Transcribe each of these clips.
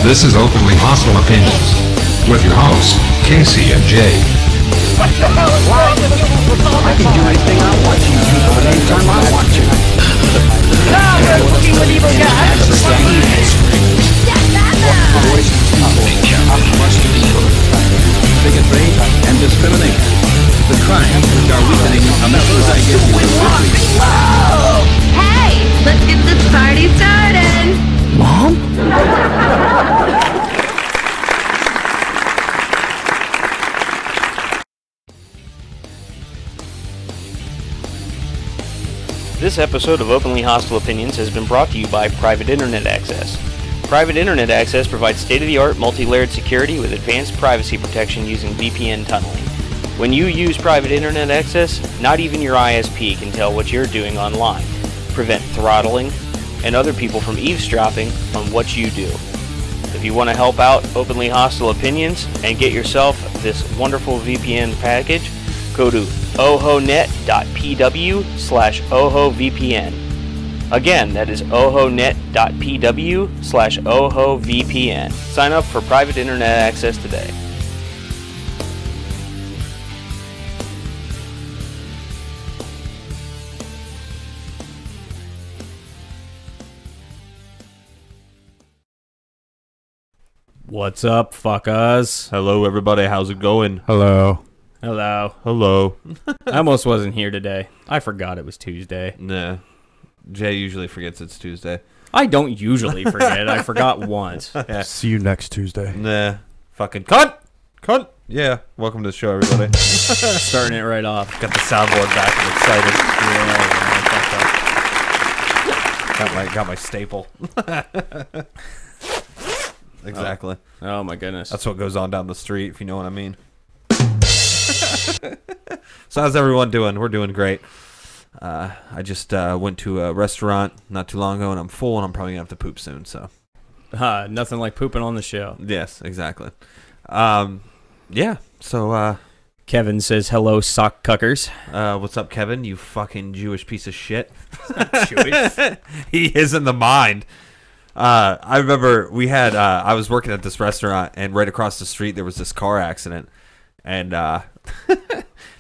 This is Openly Hostile Opinions, with your hosts, Casey and Jay. What the hell is wrong with you? I can do anything I want you to, but anytime I want to. Now we're cooking with evil guys. Bigotry and discrimination. The crimes which are weakening America's identity. Hey, let's get this party started. Mom? This episode of Openly Hostile Opinions has been brought to you by Private Internet Access. Private Internet Access provides state-of-the-art multi-layered security with advanced privacy protection using VPN tunneling. When you use Private Internet Access, not even your ISP can tell what you're doing online, prevent throttling, and other people from eavesdropping on what you do. If you want to help out Openly Hostile Opinions and get yourself this wonderful VPN package, go to ohonet.pw/ohovpn. Again, that is ohonet.pw/ohovpn. Sign up for private internet access today. What's up, fuckers? Hello, everybody. How's it going? Hello. Hello. Hello. I almost wasn't here today. I forgot it was Tuesday. Nah. Jay usually forgets it's Tuesday. I don't usually forget. I forgot once. Yeah. See you next Tuesday. Nah. Fucking cut! Cut! Yeah. Welcome to the show, everybody. Starting it right off. Got the soundboard back and excited. Yeah, got my staple. Exactly. Oh my goodness. That's what goes on down the street, if you know what I mean. So how's everyone doing? We're doing great. I just went to a restaurant not too long ago, and I'm full, and I'm probably going to have to poop soon, so. Nothing like pooping on the show. Yes, exactly. Yeah, so, Kevin says, hello, sock cuckers. what's up, Kevin, you fucking Jewish piece of shit? Jewish? He is in the mind. I remember we had, I was working at this restaurant, and right across the street there was this car accident, and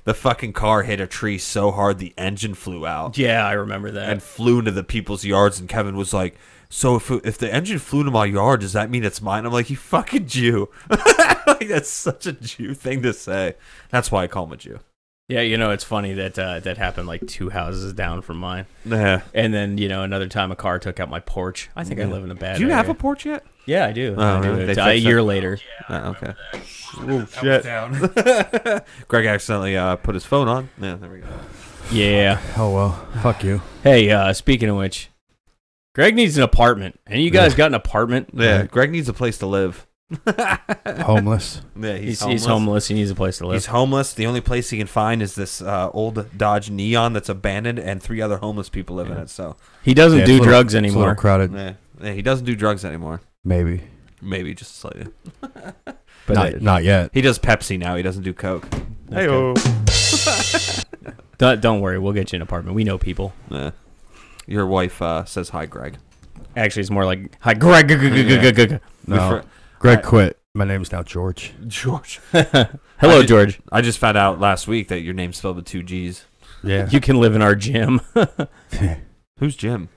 the fucking car hit a tree so hard the engine flew out. Yeah, I remember that. And flew into the people's yards, and Kevin was like, so if the engine flew into my yard, does that mean it's mine? I'm like, you fucking Jew. Like, that's such a Jew thing to say. That's why I call him a Jew. Yeah, you know, it's funny that that happened like 2 houses down from mine. Yeah. And then, you know, another time a car took out my porch. I think I live in a bad Do you area. have a porch yet? Yeah, I do. Oh, I do. really? It's They a fixed year it? later. Oh, okay. Oh, shit. Greg accidentally put his phone on. Yeah, there we go. Yeah. Oh, well. Fuck you. Hey, speaking of which, Greg needs an apartment. And you guys got an apartment? Yeah, Greg needs a place to live. Homeless. Yeah, He's homeless. He needs a place to live. He's homeless. The only place he can find is this old Dodge Neon that's abandoned, and 3 other homeless people live in it. So He doesn't Yeah, do it's a little- drugs It's a anymore. little crowded. yeah, he doesn't do drugs anymore. Maybe. Maybe just slightly. But Not yet. He does Pepsi now. He doesn't do Coke. Okay. Don't worry, we'll get you an apartment. We know people. Yeah. Your wife says hi, Greg. Actually, it's more like, hi, Greg. No. Greg quit. My name's now George. George. Hello, George. I just found out last week that your name's spelled with 2 G's. Yeah. You can live in our gym. Who's Jim?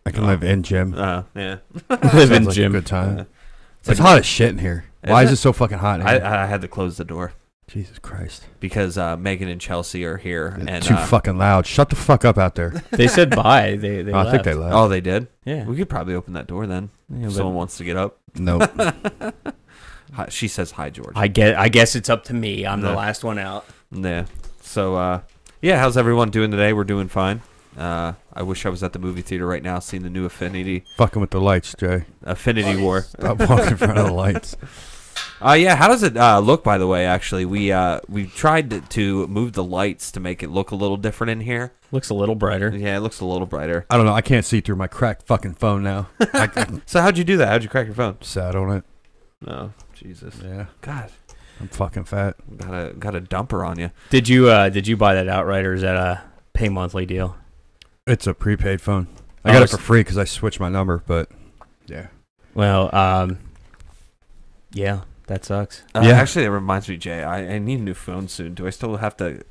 I can live in gym. Yeah. Live in Sounds like a gym. good time. It's It's like- hot as shit in here. Why is it so fucking hot in here? I had to close the door Jesus Christ. because Megan and Chelsea are here. And Too fucking loud. Shut the fuck up out there. They said bye. They Oh, I think they left. left. Oh, they did? Yeah. We could probably open that door then. Yeah, If but someone wants to get up. Nope. Hi, she says hi, George. I guess it's up to me. I'm the No. last one out. Yeah. So, yeah, how's everyone doing today? We're doing fine. I wish I was at the movie theater right now seeing the new Fucking with the lights, Jay. Affinity War. Stop walking in front of the lights. Yeah, how does it look, by the way, actually? We tried to move the lights to make it look a little different in here. Looks a little brighter. Yeah, it looks a little brighter. I don't know. I can't see through my cracked fucking phone now. I So how'd you do that? How'd you crack your phone? sat on it. Oh, Jesus. Yeah. God, I'm fucking fat. got a dumper on you. Did you buy that outright, or is that a pay monthly deal? It's a prepaid phone. I Oh, got it it's- for free because I switched my number, but yeah. Well, yeah, that sucks. Actually, it reminds me, Jay. I need a new phone soon. Do I still have to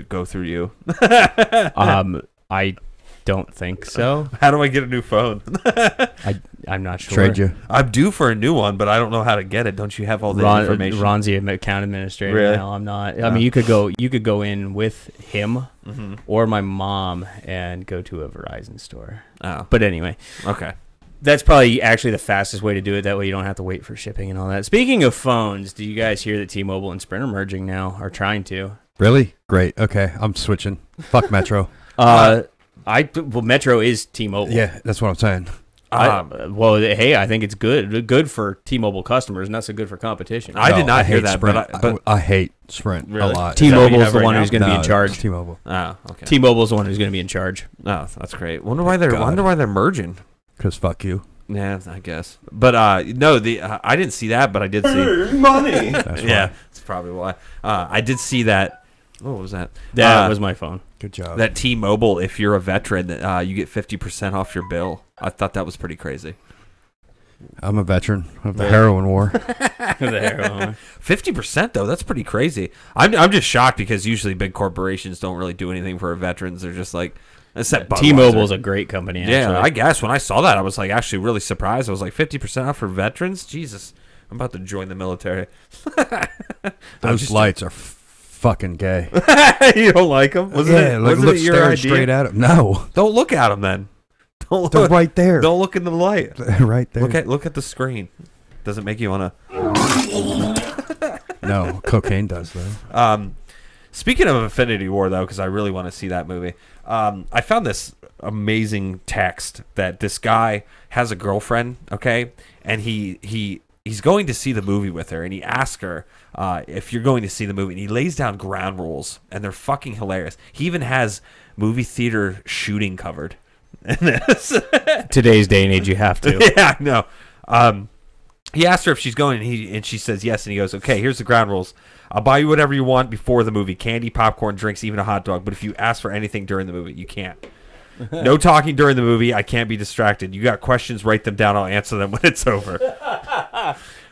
go through you? I don't think so. How do I get a new phone? I'm not sure. Trade you. I'm due for a new one, but I don't know how to get it. Don't you have all the information? Ron's the account administrator. Really? No, I'm not. I mean, you could go in with him or my mom and go to a Verizon store. Oh, But anyway, okay. that's probably actually the fastest way to do it. That way you don't have to wait for shipping and all that. Speaking of phones, do you guys hear that T-Mobile and Sprint are merging now? Are trying to? Really? Great. Okay, I'm switching. Fuck Metro. Well, Metro is T-Mobile. Yeah, that's what I'm saying. Well, hey, I think it's good for T-Mobile customers, not so good for competition. I did not hear hate that, Sprint. but I hate Sprint Really? a lot. T-Mobile's have the right one now? who's going to be in No, charge. it's T-Mobile. oh, okay. T-Mobile's the one who's going to be in charge. Oh, that's great. Wonder why they're merging. Because fuck you. Yeah, I guess. But no, I didn't see that, but I did see Money. That's yeah, why. that's probably why. I did see that. What was that? That was my phone. Good job. That T-Mobile, if you're a veteran, you get 50% off your bill. I thought that was pretty crazy. I'm a veteran of the heroin war. 50% though, that's pretty crazy. I'm just shocked because usually big corporations don't really do anything for veterans. They're just like, except Budweiser. T-Mobile's a great company. Actually. Yeah, I guess when I saw that, I was like actually really surprised. I was like 50% off for veterans. Jesus, I'm about to join the military. Those lights are fucking gay. You don't like them? Wasn't look it your staring idea? straight at them. No, Don't look at them then. Don't they're look. right there. Don't look in the light. They're right there. Look at the screen. Does it make you want to? No, cocaine does though. Speaking of Infinity War, though, because I really want to see that movie, I found this amazing text that this guy has a girlfriend, okay, and he's going to see the movie with her, and he asks her if you're going to see the movie, and he lays down ground rules, and they're fucking hilarious. He even has movie theater shooting covered. Today's day and age, you have to. Yeah, I know. He asked her if she's going, and she says yes, and he goes, okay, here's the ground rules. I'll buy you whatever you want before the movie. Candy, popcorn, drinks, even a hot dog. But if you ask for anything during the movie, you can't. No talking during the movie. I can't be distracted. You got questions, write them down. I'll answer them when it's over.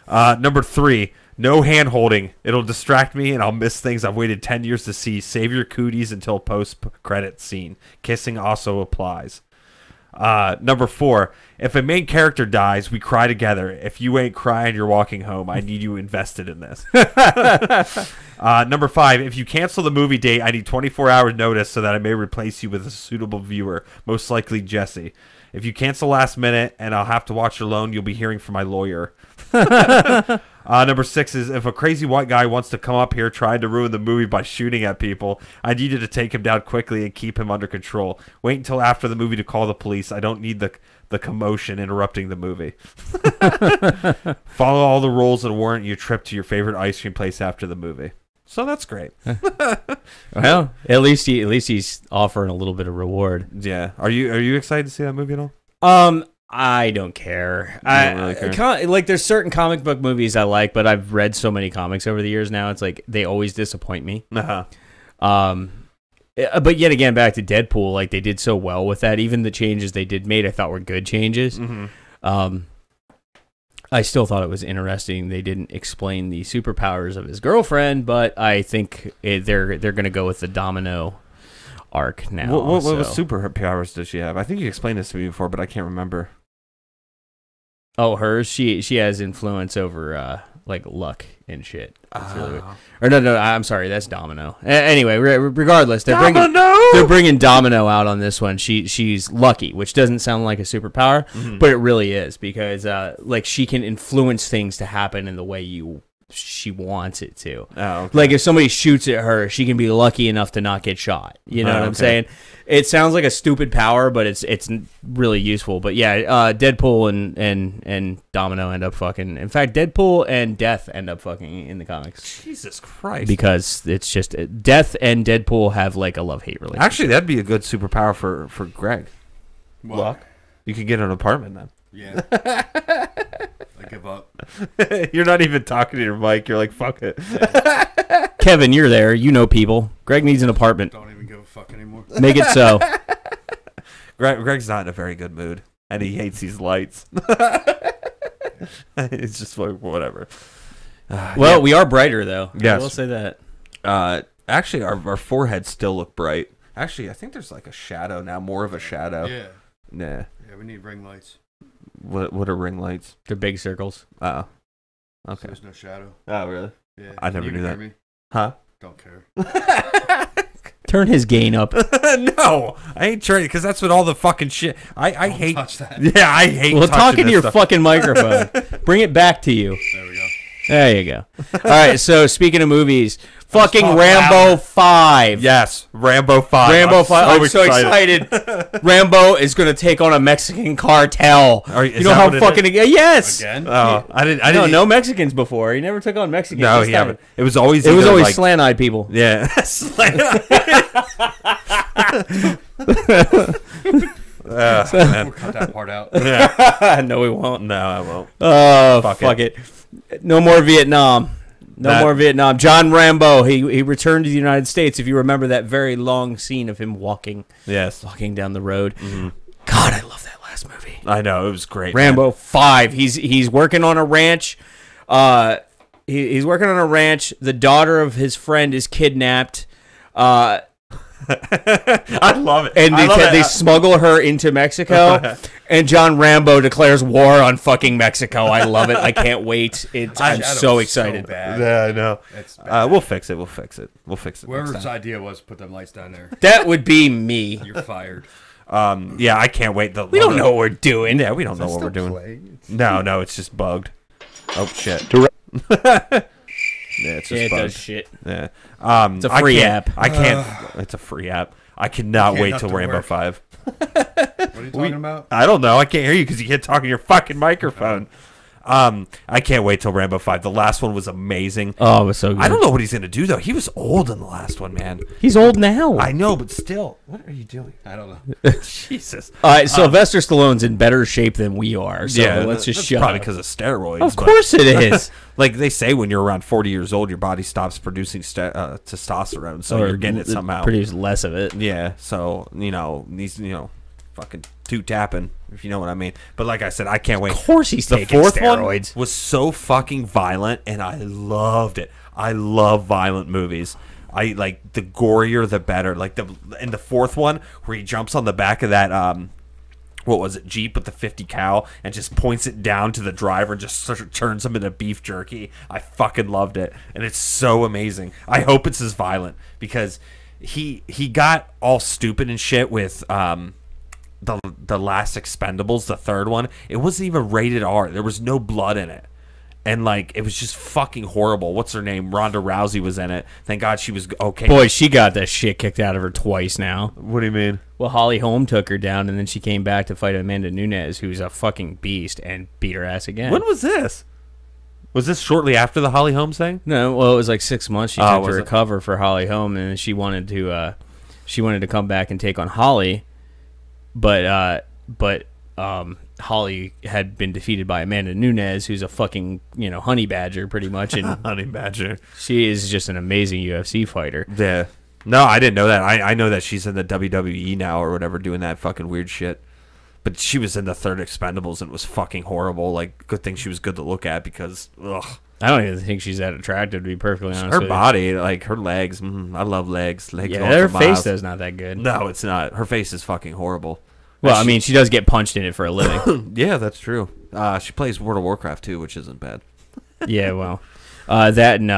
Number 3, no hand-holding. It'll distract me, and I'll miss things I've waited 10 years to see. Save your cooties until post-credit scene. Kissing also applies. Number 4, if a main character dies, we cry together. If you ain't crying, you're walking home. I need you invested in this. Number 5, if you cancel the movie date, I need 24 hours notice so that I may replace you with a suitable viewer, most likely Jesse. If you cancel last minute and I'll have to watch alone, you'll be hearing from my lawyer. Number 6 is if a crazy white guy wants to come up here trying to ruin the movie by shooting at people, I need you to take him down quickly and keep him under control. Wait until after the movie to call the police. I don't need the commotion interrupting the movie. Follow all the rules and warrant your trip to your favorite ice cream place after the movie. So that's great. Well, at least he's offering a little bit of reward. Yeah. Are you excited to see that movie at all? I don't care. You don't really care? Like there's certain comic book movies I like, but I've read so many comics over the years now. It's like they always disappoint me. Uh-huh. But yet again, back to Deadpool, like they did so well with that. Even the changes they made, I thought were good changes. Mm-hmm. I still thought it was interesting. They didn't explain the superpowers of his girlfriend, but I think they're going to go with the Domino arc now. What superpowers does she have? I think you explained this to me before, but I can't remember. Oh, hers. She has influence over like luck and shit. That's really weird. Oh. Or no, I'm sorry, that's Domino. Anyway, regardless, they're Domino! bringing Domino out on this one. She's lucky, which doesn't sound like a superpower, but it really is because like she can influence things to happen in the way she wants it to. Oh, okay. Like if somebody shoots at her, she can be lucky enough to not get shot. You know what I'm saying? It sounds like a stupid power, but it's really useful. But yeah, Deadpool and Domino end up fucking. In fact, Deadpool and Death end up fucking in the comics. Jesus Christ! Because it's just Death and Deadpool have like a love-hate relationship. Actually, that'd be a good superpower for Greg. Luck. You could get an apartment then. Yeah. I give up. You're not even talking to your mic. You're like, fuck it. Kevin, you're there. You know people. Greg needs an apartment. Don't even give a fuck anymore. Make it so. Greg's not in a very good mood, and he hates these lights. It's just like whatever. Well, we are brighter though. Yes. I will say that. Actually, our foreheads still look bright. Actually, I think there's like a shadow now, more of a shadow. Yeah. Yeah. Yeah, we need ring lights. What are ring lights? They're big circles. Oh. So Okay. there's no shadow. Oh, really? Yeah. I never You knew can that. hear me? Huh? Don't care. Turn his gain up. No, I ain't trying because that's what all the fucking shit. I Don't hate. touch that. Yeah, I hate. Well, touching talk into this your stuff. fucking microphone. Bring it back to you. There we go. There you go. All right. So speaking of movies, fucking talk Rambo louder. 5. Yes, Rambo 5. Rambo 5. I'm so excited. Rambo is going to take on a Mexican cartel. Is You know that how what it fucking yes. Again? Oh, I didn't. No, no Mexicans before. He never took on Mexicans. No, This he time. haven't. It was always. It was either, always like, slant-eyed people. Yeah. Man. We'll cut that part out. No, we won't. No, I won't. Oh, Fuck fuck it. No more Vietnam. No more Vietnam. John Rambo, he returned to the United States. If you remember that very long scene of him walking Yes, down the road. Mm-hmm. God, I love that last movie. I know it was great. Rambo 5. He's working on a ranch. He's working on a ranch. The daughter of his friend is kidnapped. I love it. And I love they it. smuggle her into Mexico, and John Rambo declares war on fucking Mexico. I love it. I can't wait. I'm so excited. bad. Yeah, I know. It's bad. We'll fix it. We'll fix it. Next Whoever's time. idea was to put them lights down there. That would be me. You're fired. Yeah, I can't wait. We don't know what we're doing. Yeah, we don't know what we're doing. No, it's just bugged. Oh shit. Yeah, it's just Yeah, it bugged. does shit. Yeah. It's a free app. I can't. It's a free app. I cannot Can't wait not till to Rambo work. 5. What are you talking about? I don't know. I can't hear you because you can't talk in your fucking microphone. I can't wait till Rambo 5. The last one was amazing. Oh, it was so good. I don't know what he's gonna do though. He was old in the last one, man. He's old now. I know, but still, what are you doing? I don't know. Jesus. All right, Sylvester Stallone's in better shape than we are. So let's just that's shut probably up. because of steroids. Of but- course it is. Like they say, when you're around 40 years old, your body stops producing testosterone, so you're getting it somehow. Produce less of it. Yeah, so he's fucking two tapping, if you know what I mean. But like I said, I can't wait. Of course he's The taking fourth steroids. one was so fucking violent, and I loved it. I love violent movies. I like the gorier the better. Like in the fourth one where he jumps on the back of that what was it, Jeep with the 50 cal and just points it down to the driver and just sort of turns him into beef jerky. I fucking loved it, and it's so amazing. I hope it's as violent because he got all stupid and shit with the last Expendables, the third one. It wasn't even rated R. There was no blood in it. And like it was just fucking horrible. What's her name? Ronda Rousey was in it. Thank God she was okay. Boy, she got that shit kicked out of her twice now. What do you mean? Well, Holly Holm took her down, and then she came back to fight Amanda Nunes, who's a fucking beast, and beat her ass again. When was this? Was this shortly after the Holly Holmes thing? No, well, it was like 6 months she Oh, took to was it? recover for Holly Holm, and then she wanted to come back and take on Holly, but Holly had been defeated by Amanda Nunes, who's a fucking honey badger pretty much, and Honey Badger. she is just an amazing UFC fighter. Yeah. No, I didn't know that. I know that she's in the WWE now or whatever, doing that fucking weird shit. But she was in the third Expendables and it was fucking horrible. Like, good thing she was good to look at because, ugh. I don't even think she's that attractive, to be perfectly honest. Her with body, like her legs, I love legs. Legs you. going Yeah, her for face miles. is not that good. No, it's not. Her face is fucking horrible. Well, I mean, she does get punched in it for a living. Yeah, that's true. She plays World of Warcraft too, which isn't bad. Yeah, well, that and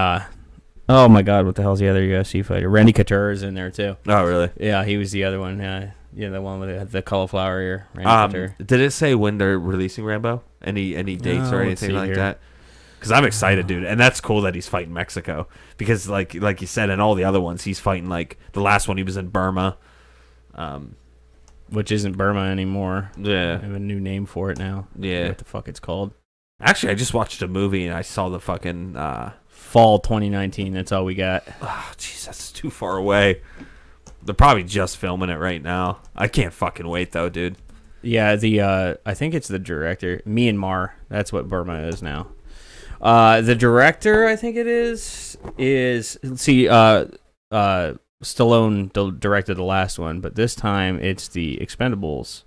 oh my God, what the hell's the other UFC fighter? Randy Couture is in there too. Oh, really? Yeah, he was the other one. Yeah, the one with the cauliflower ear. Randy Couture. Did it say when they're releasing Rambo? Any dates No, or let's anything see like here. that? Because I'm excited, dude, and that's cool that he's fighting Mexico. Because like you said, in all the other ones, he's fighting like the last one he was in Burma. Which isn't Burma anymore. Yeah. I have a new name for it now. Yeah. What the fuck it's called? Actually, I just watched a movie and I saw the fucking. Fall 2019. That's all we got. Oh, jeez, that's too far away. They're probably just filming it right now. I can't fucking wait though, dude. Yeah, I think it's the director, Myanmar. That's what Burma is now. The director, I think it is let's see. Stallone directed the last one, but this time it's the Expendables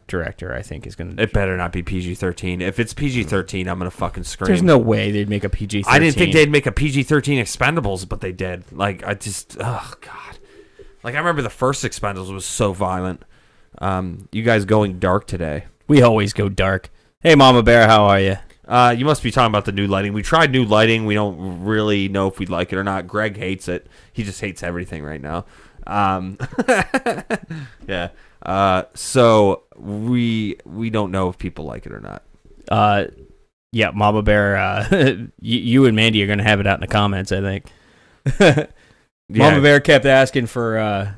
director, I think, is going to... It better not be PG-13. If it's PG-13, I'm going to fucking scream. There's no way they'd make a PG-13. I didn't think they'd make a PG-13 Expendables, but they did. Like, I just... Oh, God. Like, I remember the first Expendables was so violent. You guys going dark today. We always go dark. Hey, Mama Bear, how are you? You must be talking about the new lighting. We tried new lighting. We don't really know if we'd like it or not. Greg hates it. He just hates everything right now. Yeah. So we don't know if people like it or not. Yeah, Mama Bear, you and Mandy are going to have it out in the comments, I think. Mama Bear kept asking for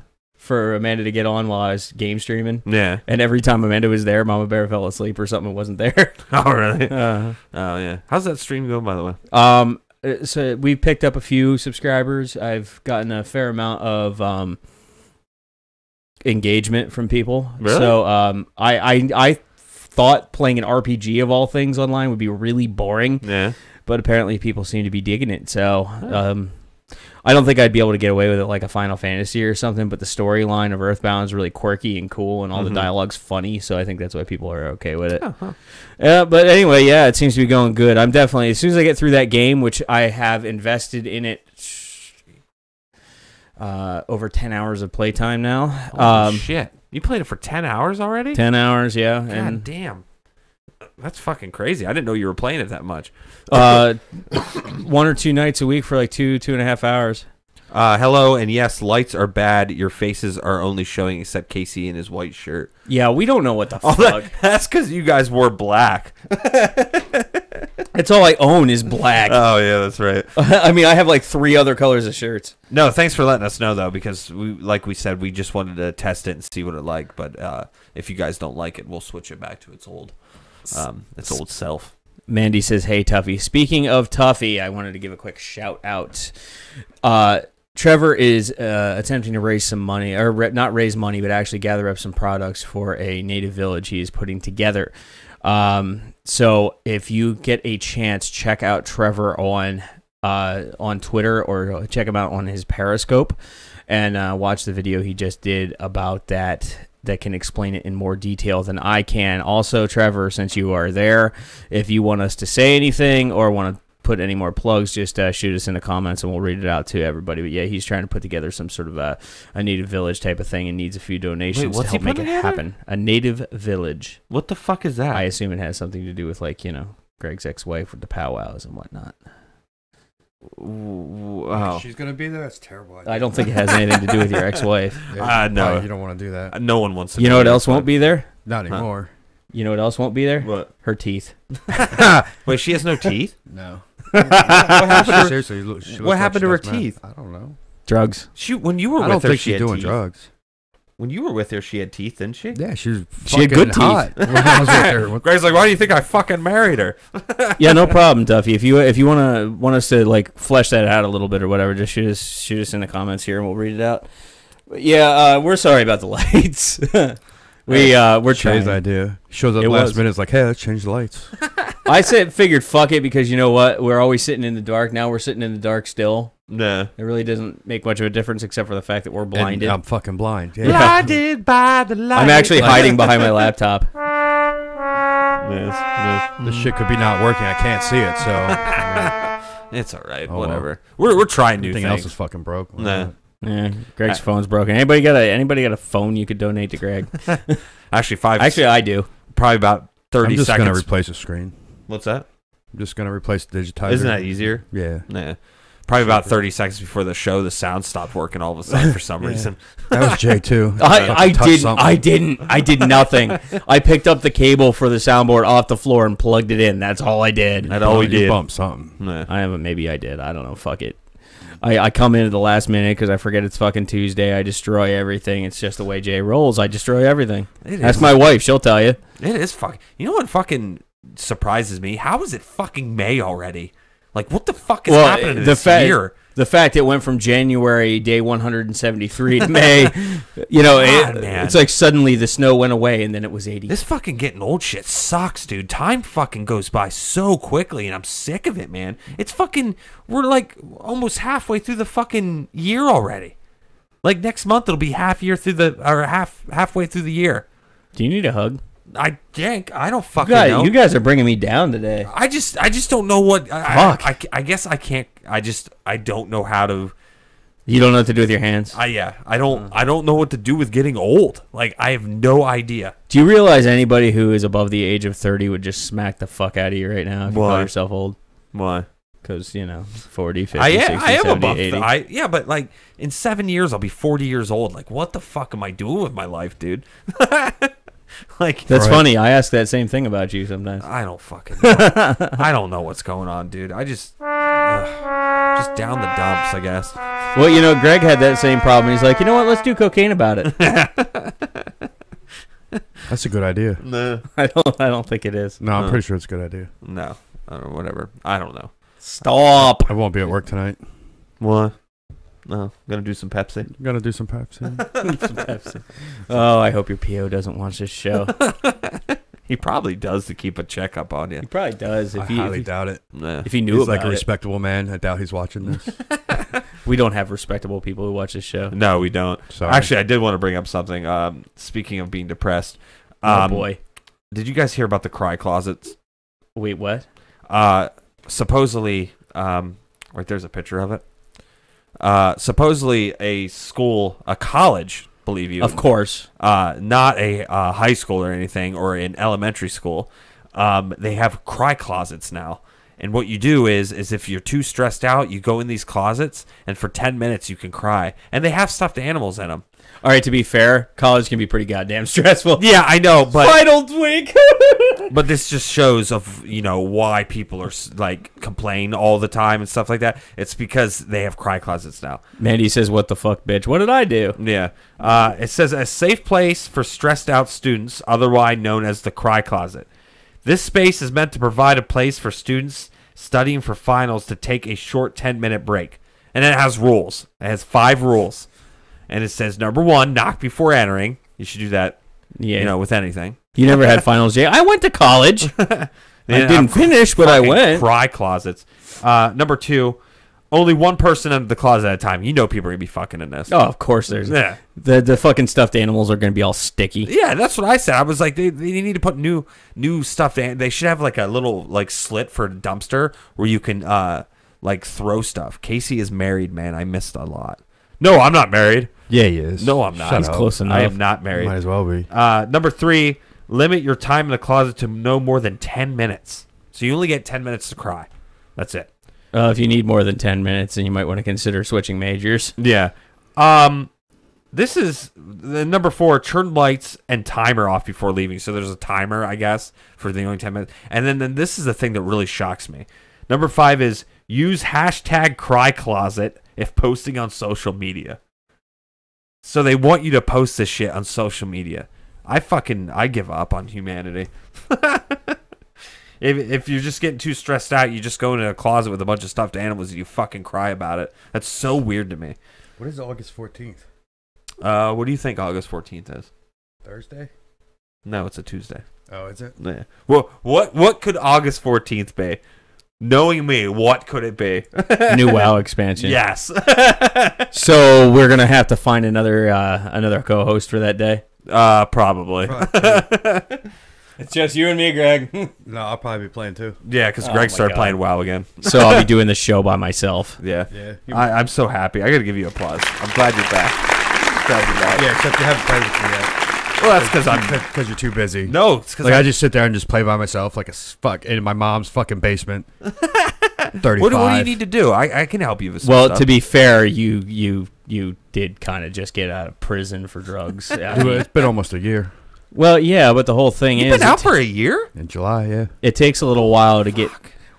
Amanda to get on while I was game streaming. Yeah. And every time Amanda was there, Mama Bear fell asleep or something wasn't there. Oh, really? Oh, yeah. How's that stream going, by the way? So we picked up a few subscribers. I've gotten a fair amount of engagement from people. Really? So I thought playing an RPG of all things online would be really boring. Yeah. But apparently people seem to be digging it. So I don't think I'd be able to get away with it like a Final Fantasy or something, but the storyline of Earthbound is really quirky and cool, and all the dialogue's funny, so I think that's why people are okay with it. But anyway, yeah, it seems to be going good. I'm definitely, as soon as I get through that game, which I have invested in it over 10 hours of playtime now. Holy shit. You played it for 10 hours already? 10 hours, yeah. God damn. That's fucking crazy. I didn't know you were playing it that much. 1 or 2 nights a week for like 2.5 hours. Hello, and yes, lights are bad. Your faces are only showing except Casey in his white shirt. Yeah, we don't know what the fuck. That's because you guys wore black. That's all I own is black. Oh, yeah, that's right. I mean, I have like 3 other colors of shirts. No, thanks for letting us know, though, because, like we said, we just wanted to test it and see what it like. But if you guys don't like it, we'll switch it back to its old self. Mandy says, hey, Tuffy. Speaking of Tuffy, I wanted to give a quick shout out. Trevor is attempting to raise some money, or not raise money, but actually gather up some products for a native village he is putting together. So if you get a chance, check out Trevor on Twitter, or check him out on his Periscope, and watch the video he just did about that can explain it in more detail than I can. Also, Trevor, since you are there, if you want us to say anything or want to put any more plugs, just shoot us in the comments and we'll read it out to everybody. But yeah, he's trying to put together some sort of a native village type of thing and needs a few donations to help make it happen. A native village. What the fuck is that? I assume it has something to do with, like, Greg's ex-wife with the powwows and whatnot. Wow. She's gonna be there. That's terrible. I don't think it has anything to do with your ex-wife. No, you don't want to do that. No one wants to. You know what else won't be there? Not anymore. You know what else won't be there? What? Her teeth. Wait, she has no teeth? No. What happened? Seriously, What happened to her teeth? I don't know. Drugs. When you were I with don't her, think she she's had doing teeth. drugs. When you were with her, she had teeth, didn't she? Yeah, she had good teeth. hot when I was with her. Greg's like, why do you think I fucking married her? Yeah, no problem, Duffy. If you want us to like flesh that out a little bit or whatever, just shoot us in the comments here and we'll read it out. But yeah, we're sorry about the lights. We're Shay's trying. idea. Shows up last minute. It's like, hey, let's change the lights. I figured fuck it, because you know what? We're always sitting in the dark. Now we're sitting in the dark still. Nah. It really doesn't make much of a difference except for the fact that we're blinded. And I'm fucking blind. Yeah. Blinded by the light. I'm actually hiding behind my laptop. This shit could be not working. I can't see it, so It's all right. Oh, whatever. We're trying new everything things. else is fucking broke. Nah. Yeah, Greg's phone's broken. Anybody got a phone you could donate to Greg? Actually, I do. Probably about 30 I'm just seconds. gonna replace the screen. What's that? I'm just gonna replace the digitizer. Isn't that easier? Yeah. Nah. Probably about 30 seconds before the show, the sound stopped working all of a sudden for some reason. That was Jay too. I did nothing. I picked up the cable for the soundboard off the floor and plugged it in. That's all I did. That's all we You did. bumped something. Nah. Maybe I did. I don't know. Fuck it. I come in at the last minute because I forget it's fucking Tuesday. I destroy everything. It's just the way Jay rolls. I destroy everything. Ask my wife. She'll tell you. It is fucking. You know what fucking surprises me? How is it fucking May already? Like, what the fuck is happening this year? The fact it went from January, day 173, to May, it's like suddenly the snow went away and then it was 80. This fucking getting old shit sucks, dude. Time fucking goes by so quickly and I'm sick of it, man. It's fucking, we're like almost halfway through the fucking year already. Like next month it'll be halfway through the year. Do you need a hug? I don't fucking know. You guys are bringing me down today. I just don't know what. Fuck. I guess I can't. I don't know how to. You don't know what to do with your hands? I don't know what to do with getting old. Like, I have no idea. Do you realize anybody who is above the age of 30 would just smack the fuck out of you right now if you Why? call yourself old? Why? Because, 40, 50, I 60, am 70, above 80. yeah, but like in 7 years I'll be 40 years old. Like, what the fuck am I doing with my life, dude? Like, That's funny. I ask that same thing about you sometimes. I don't fucking know. I don't know what's going on, dude. I just down the dumps, I guess. Well, Greg had that same problem. He's like, you know what? Let's do cocaine about it. That's a good idea. No. I don't think it is. No, I'm pretty sure it's a good idea. No. I don't know, whatever. I don't know. Stop. I won't be at work tonight. What? No, gonna do some Pepsi. I'm gonna do some Pepsi. Some Pepsi. Oh, I hope your PO doesn't watch this show. He probably does to keep a checkup on you. He probably does. I highly doubt it. Nah. If he knew He's about like a it. respectable man. I doubt he's watching this. We don't have respectable people who watch this show. No, we don't. Sorry. Actually, I did want to bring up something. Speaking of being depressed. Oh, boy. Did you guys hear about the cry closets? Wait, what? Supposedly, right there's a picture of it. Supposedly a college, believe you. Of course. Not a high school or anything, or an elementary school. They have cry closets now. And what you do is if you're too stressed out, you go in these closets, and for 10 minutes you can cry. And they have stuffed animals in them. All right, to be fair, college can be pretty goddamn stressful. Yeah, I know, but Finals week. but this just shows of why people are like complain all the time and stuff like that. It's because they have cry closets now. Mandy says, "What the fuck, bitch? What did I do?" Yeah. It says a safe place for stressed out students, otherwise known as the cry closet. This space is meant to provide a place for students studying for finals to take a short 10-minute break. And it has rules. It has 5 rules. And it says, number 1, knock before entering. You should do that, Yeah. with anything. You never had finals, Jay. I went to college. I didn't finish, but I went. Cry closets. Number 2, only one person in the closet at a time. People are going to be fucking in this. Oh, of course there's. Yeah. The fucking stuffed animals are going to be all sticky. Yeah, that's what I said. I was like, they need to put new stuff. They should have like a little like slit for a dumpster where you can like throw stuff. Casey is married, man. I missed a lot. No, I'm not married. Yeah, he is. No, I'm not. He's close enough. I am not married. Might as well be. Number 3, limit your time in the closet to no more than 10 minutes. So you only get 10 minutes to cry. That's it. If you need more than 10 minutes, then you might want to consider switching majors. Yeah. This is the number 4, turn lights and timer off before leaving. So there's a timer, I guess, for the only 10 minutes. And then this is the thing that really shocks me. Number 5 is use hashtag #CryCloset if posting on social media. So they want you to post this shit on social media. I give up on humanity. If you're just getting too stressed out, you just go into a closet with a bunch of stuffed animals and you fucking cry about it. That's so weird to me. What is August 14th? What do you think August 14th is? Thursday? No, it's a Tuesday. Oh, is it? Yeah. Well, what could August 14th be? Knowing me, what could it be? New WoW expansion. Yes. So we're going to have to find another co-host for that day? Probably. It's just you and me, Greg. No, I'll probably be playing too. Yeah, because Oh Greg my started God. playing WoW again. So I'll be doing the show by myself. Yeah. Yeah. I'm so happy. I got to give you applause. I'm glad you're back. Glad you're back. Yeah, except you haven't played with me yet. Well, that's because Because you're too busy. No, it's because Like, I just sit there and just play by myself like in my mom's fucking basement. 35. What do you need to do? I can help you with some Well, stuff. to be fair, you did kind of just get out of prison for drugs. It's been almost a year. Well, yeah, but the whole thing You've is been out for a year? In July, yeah. it takes a little while to get.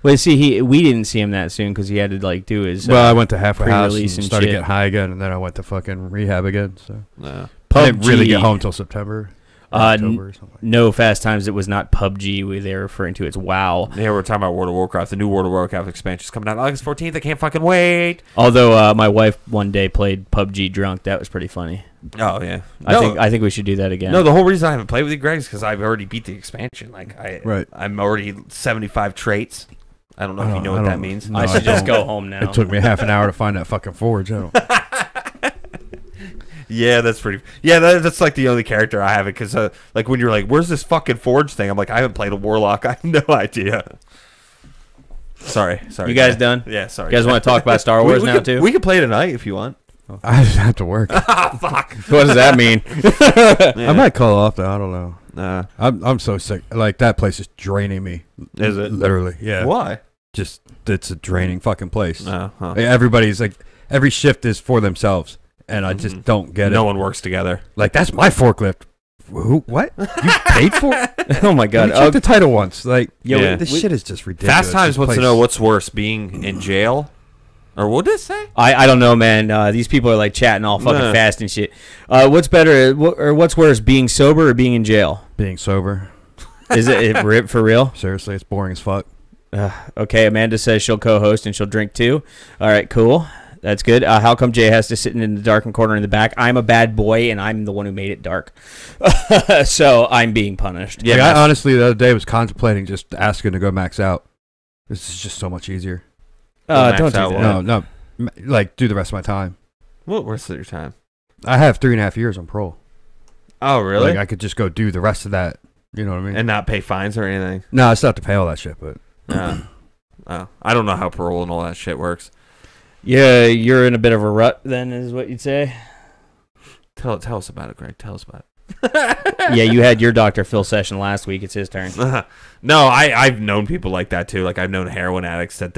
Well, see, we didn't see him that soon because he had to do his. Well, I went to halfway house and pre-release and started shit. getting high again, and then I went to fucking rehab again. So No. I didn't really get home till September. October or something. No, Fast Times. It was not PUBG. They're referring to. It's WoW. Yeah, we're talking about World of Warcraft. The new World of Warcraft expansion is coming out August 14th. I can't fucking wait. Although my wife one day played PUBG drunk. That was pretty funny. Oh yeah. I think we should do that again. No, the whole reason I haven't played with you, Greg, is because I've already beat the expansion. Like Right. I'm already 75 traits. I don't know if you know what that means. No, I should just don't. go home now. It took me half an hour to find that fucking forge. I don't. Yeah, that's pretty. Yeah, that's like the only character I have it because like when you're like, "Where's this fucking forge thing?" I'm like, I haven't played a warlock. I have no idea. Sorry. You guys done? Yeah, sorry. You guys want to talk about Star Wars now too? We can play tonight if you want. I just have to work. Ah, fuck. What does that mean? I might call off though. I don't know. Nah. I'm so sick. Like that place is draining me. Is it? Literally? Yeah. Why? Just it's a draining fucking place. Huh. Everybody's like, every shift is for themselves, and I just don't get it. No one works together. Like that's my forklift. Who? What? You paid for it? Oh my god! Check the title once. Like, Yeah. this shit is just ridiculous. Fast Times This wants to place- know what's worse, being in jail, or what did it say? I don't know, man. These people are like chatting all fucking Nah. fast and shit. What's better, or what's worse, being sober or being in jail? being sober. Is it for real? Seriously, it's boring as fuck. Okay, Amanda says she'll co-host and she'll drink too. All right, cool. That's good. How come Jay has to sit in the darkened corner in the back? I'm a bad boy, and I'm the one who made it dark. So I'm being punished. Yeah, Like, I honestly the other day was contemplating just asking to go max out. This is just so much easier. Don't max do out that. No, like do the rest of my time. What rest of your time? I have 3.5 years on parole. Oh, really? Like I could just go do the rest of that. You know what I mean? And not pay fines or anything? No, I still have to pay all that shit, but Oh, I don't know how parole and all that shit works. Yeah, you're in a bit of a rut, then, is what you'd say. Tell us about it, Greg. Tell us about it. Yeah, you had your Dr. Phil session last week. It's his turn. No, I've known people like that too. Like I've known heroin addicts that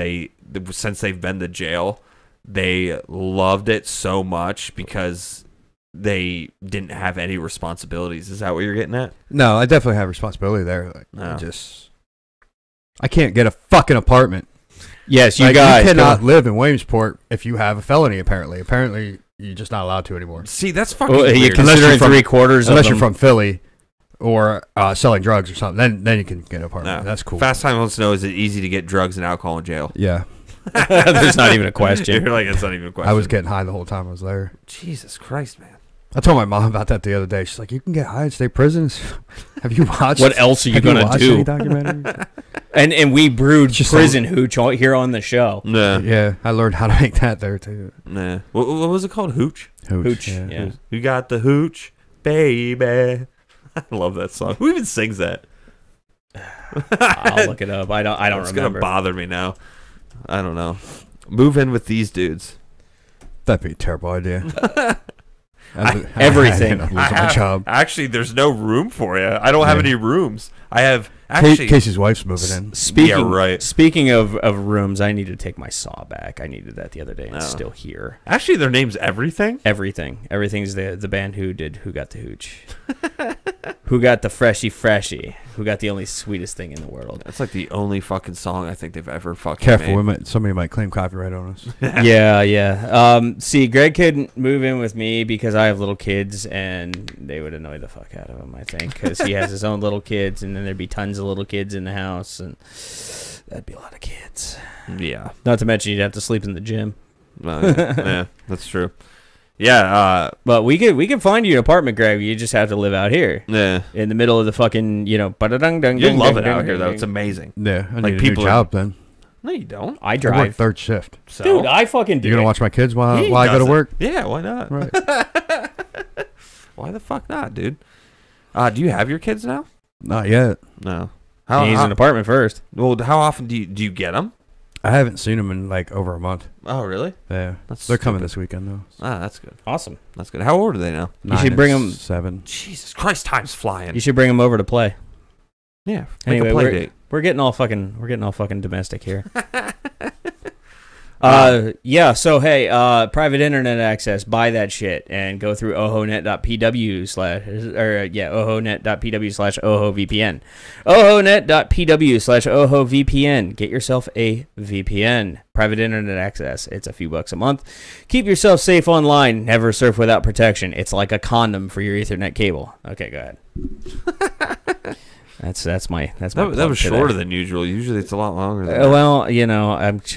since they've been to jail, they loved it so much because they didn't have any responsibilities. Is that what you're getting at? no, I definitely have responsibility there. Like, No. I can't get a fucking apartment. Yes, you Like, guys. you cannot live in Williamsport if you have a felony. Apparently, you're just not allowed to anymore. See, that's fucking Well, you weird. considering from- 3/4 Unless of you're them. from Philly or selling drugs or something, then you can get an apartment. No. That's cool. Fast Time wants to know: is it easy to get drugs and alcohol in jail? Yeah, There's not even a question. You're like, it's not even a question. I was getting high the whole time I was there. Jesus Christ, man. I told my mom about that the other day. She's like, "You can get high at state prisons." Have you watched? What else are you have gonna watched do? any documentaries? And we brewed Just prison hooch here on the show. Nah, Yeah, I learned how to make that there too. nah. What was it called? Hooch. Hooch. Yeah. Yeah. You got the hooch, baby. I love that song. Who even sings that? I'll look it up. I don't It's remember. gonna bother me now. I don't know. Move in with these dudes. That'd be a terrible idea. everything. I'm losing my job. Actually, there's no room for you. I don't have any rooms. I have actually. Casey's wife's moving in. Speaking, Yeah, right. Speaking of rooms, I need to take my saw back. I needed that the other day, and it's Oh. still here. Actually, their name's Everything. Everything's the band Who got the hooch, who got the freshy, who got the only sweetest thing in the world. That's like the only fucking song I think they've ever fucking Careful, made. somebody might claim copyright on us. Yeah. See, Greg couldn't move in with me because I have little kids, and they would annoy the fuck out of him, I think, because he has his own little kids, and then there'd be tons of little kids in the house, and that'd be a lot of kids. Yeah. Not to mention you'd have to sleep in the gym. Yeah, that's true. Yeah, But we could find you an apartment, Greg. You just have to live out here yeah. in the middle of the fucking, ba-da-dung-dung. You love it out here, though. It's amazing. Yeah, I Like need a people new are- job then. No, you don't. I I work drive. third shift. So, Dude, I fucking do. You gonna it. watch my kids while He I go to does it. work? Yeah, why not? Right. Why the fuck not, dude? Do you have your kids now? Not yet. No. He needs an apartment first. Well, how often do you get them? I haven't seen them in like over a month. Oh, really? Yeah, That's they're coming stupid. this weekend though. Ah, that's good. Awesome. That's good. How old are they now? You should bring 'em- 7. Jesus Christ, time's flying. You should bring him over to play. Yeah, make Anyway, a play date. we're getting all fucking domestic here. Yeah, so hey, private internet access, buy that shit and go through ohonet.pw ohonet.pw/ohovpn. ohonet.pw/ohovpn. Get yourself a VPN. Private internet access. It's a few bucks a month. Keep yourself safe online. Never surf without protection. It's like a condom for your Ethernet cable. Okay, go ahead. That's my That plug was today. shorter than usual. Usually it's a lot longer than that. Well, you know,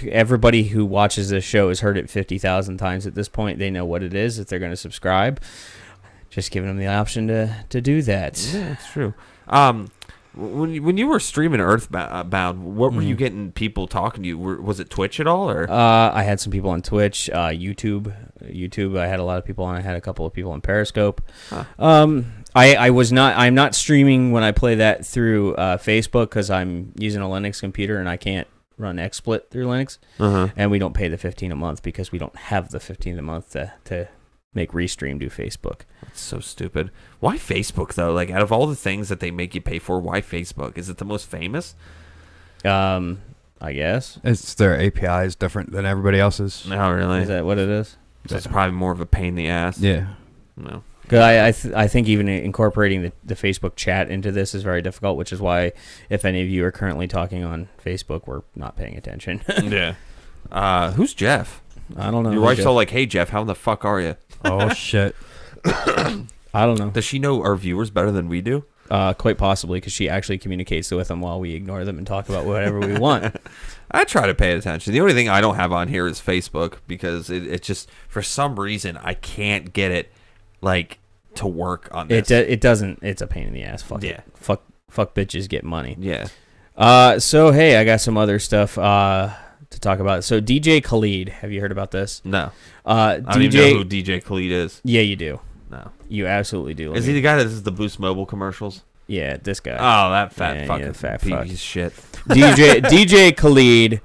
everybody who watches this show has heard it 50,000 times at this point. They know what it is if they're going to subscribe. Just giving them the option to do that. Yeah, it's true. When you were streaming Earthbound, what were you getting people talking to you? Was it Twitch at all, or? I had some people on Twitch, YouTube. I had a lot of people on. I had a couple of people on Periscope. Huh. I'm not streaming when I play that through Facebook because I'm using a Linux computer and I can't run XSplit through Linux. And we don't pay the $15 a month because we don't have the $15 a month to make Restream do Facebook. That's so stupid. Why Facebook though? Like, out of all the things that they make you pay for, why Facebook? Is it the most famous? I guess It's their API is different than everybody else's. No, really. is that what it is? So it's probably more of a pain in the ass. Yeah. No. Because I think even incorporating the Facebook chat into this is very difficult, which is why if any of you are currently talking on Facebook, we're not paying attention. Yeah. Who's Jeff? I don't know. Your wife's all like, "Hey Jeff, how the fuck are you?" Oh shit. I don't know. Does she know our viewers better than we do? Quite possibly, because she actually communicates with them while we ignore them and talk about whatever we want. I try to pay attention. The only thing I don't have on here is Facebook because it just, for some reason, I can't get it like to work on this. It doesn't. It's a pain in the ass. Fuck Yeah. it. Fuck bitches get money. Yeah. So hey, I got some other stuff to talk about. So DJ Khalid, have you heard about this? No. I don't even know who DJ Khalid is. Yeah, you do. No. You absolutely do. Is he the guy that does the Boost Mobile commercials? Yeah, this guy. Oh, that fat Yeah, fucking yeah, fat piece fuck. of shit. DJ Khalid.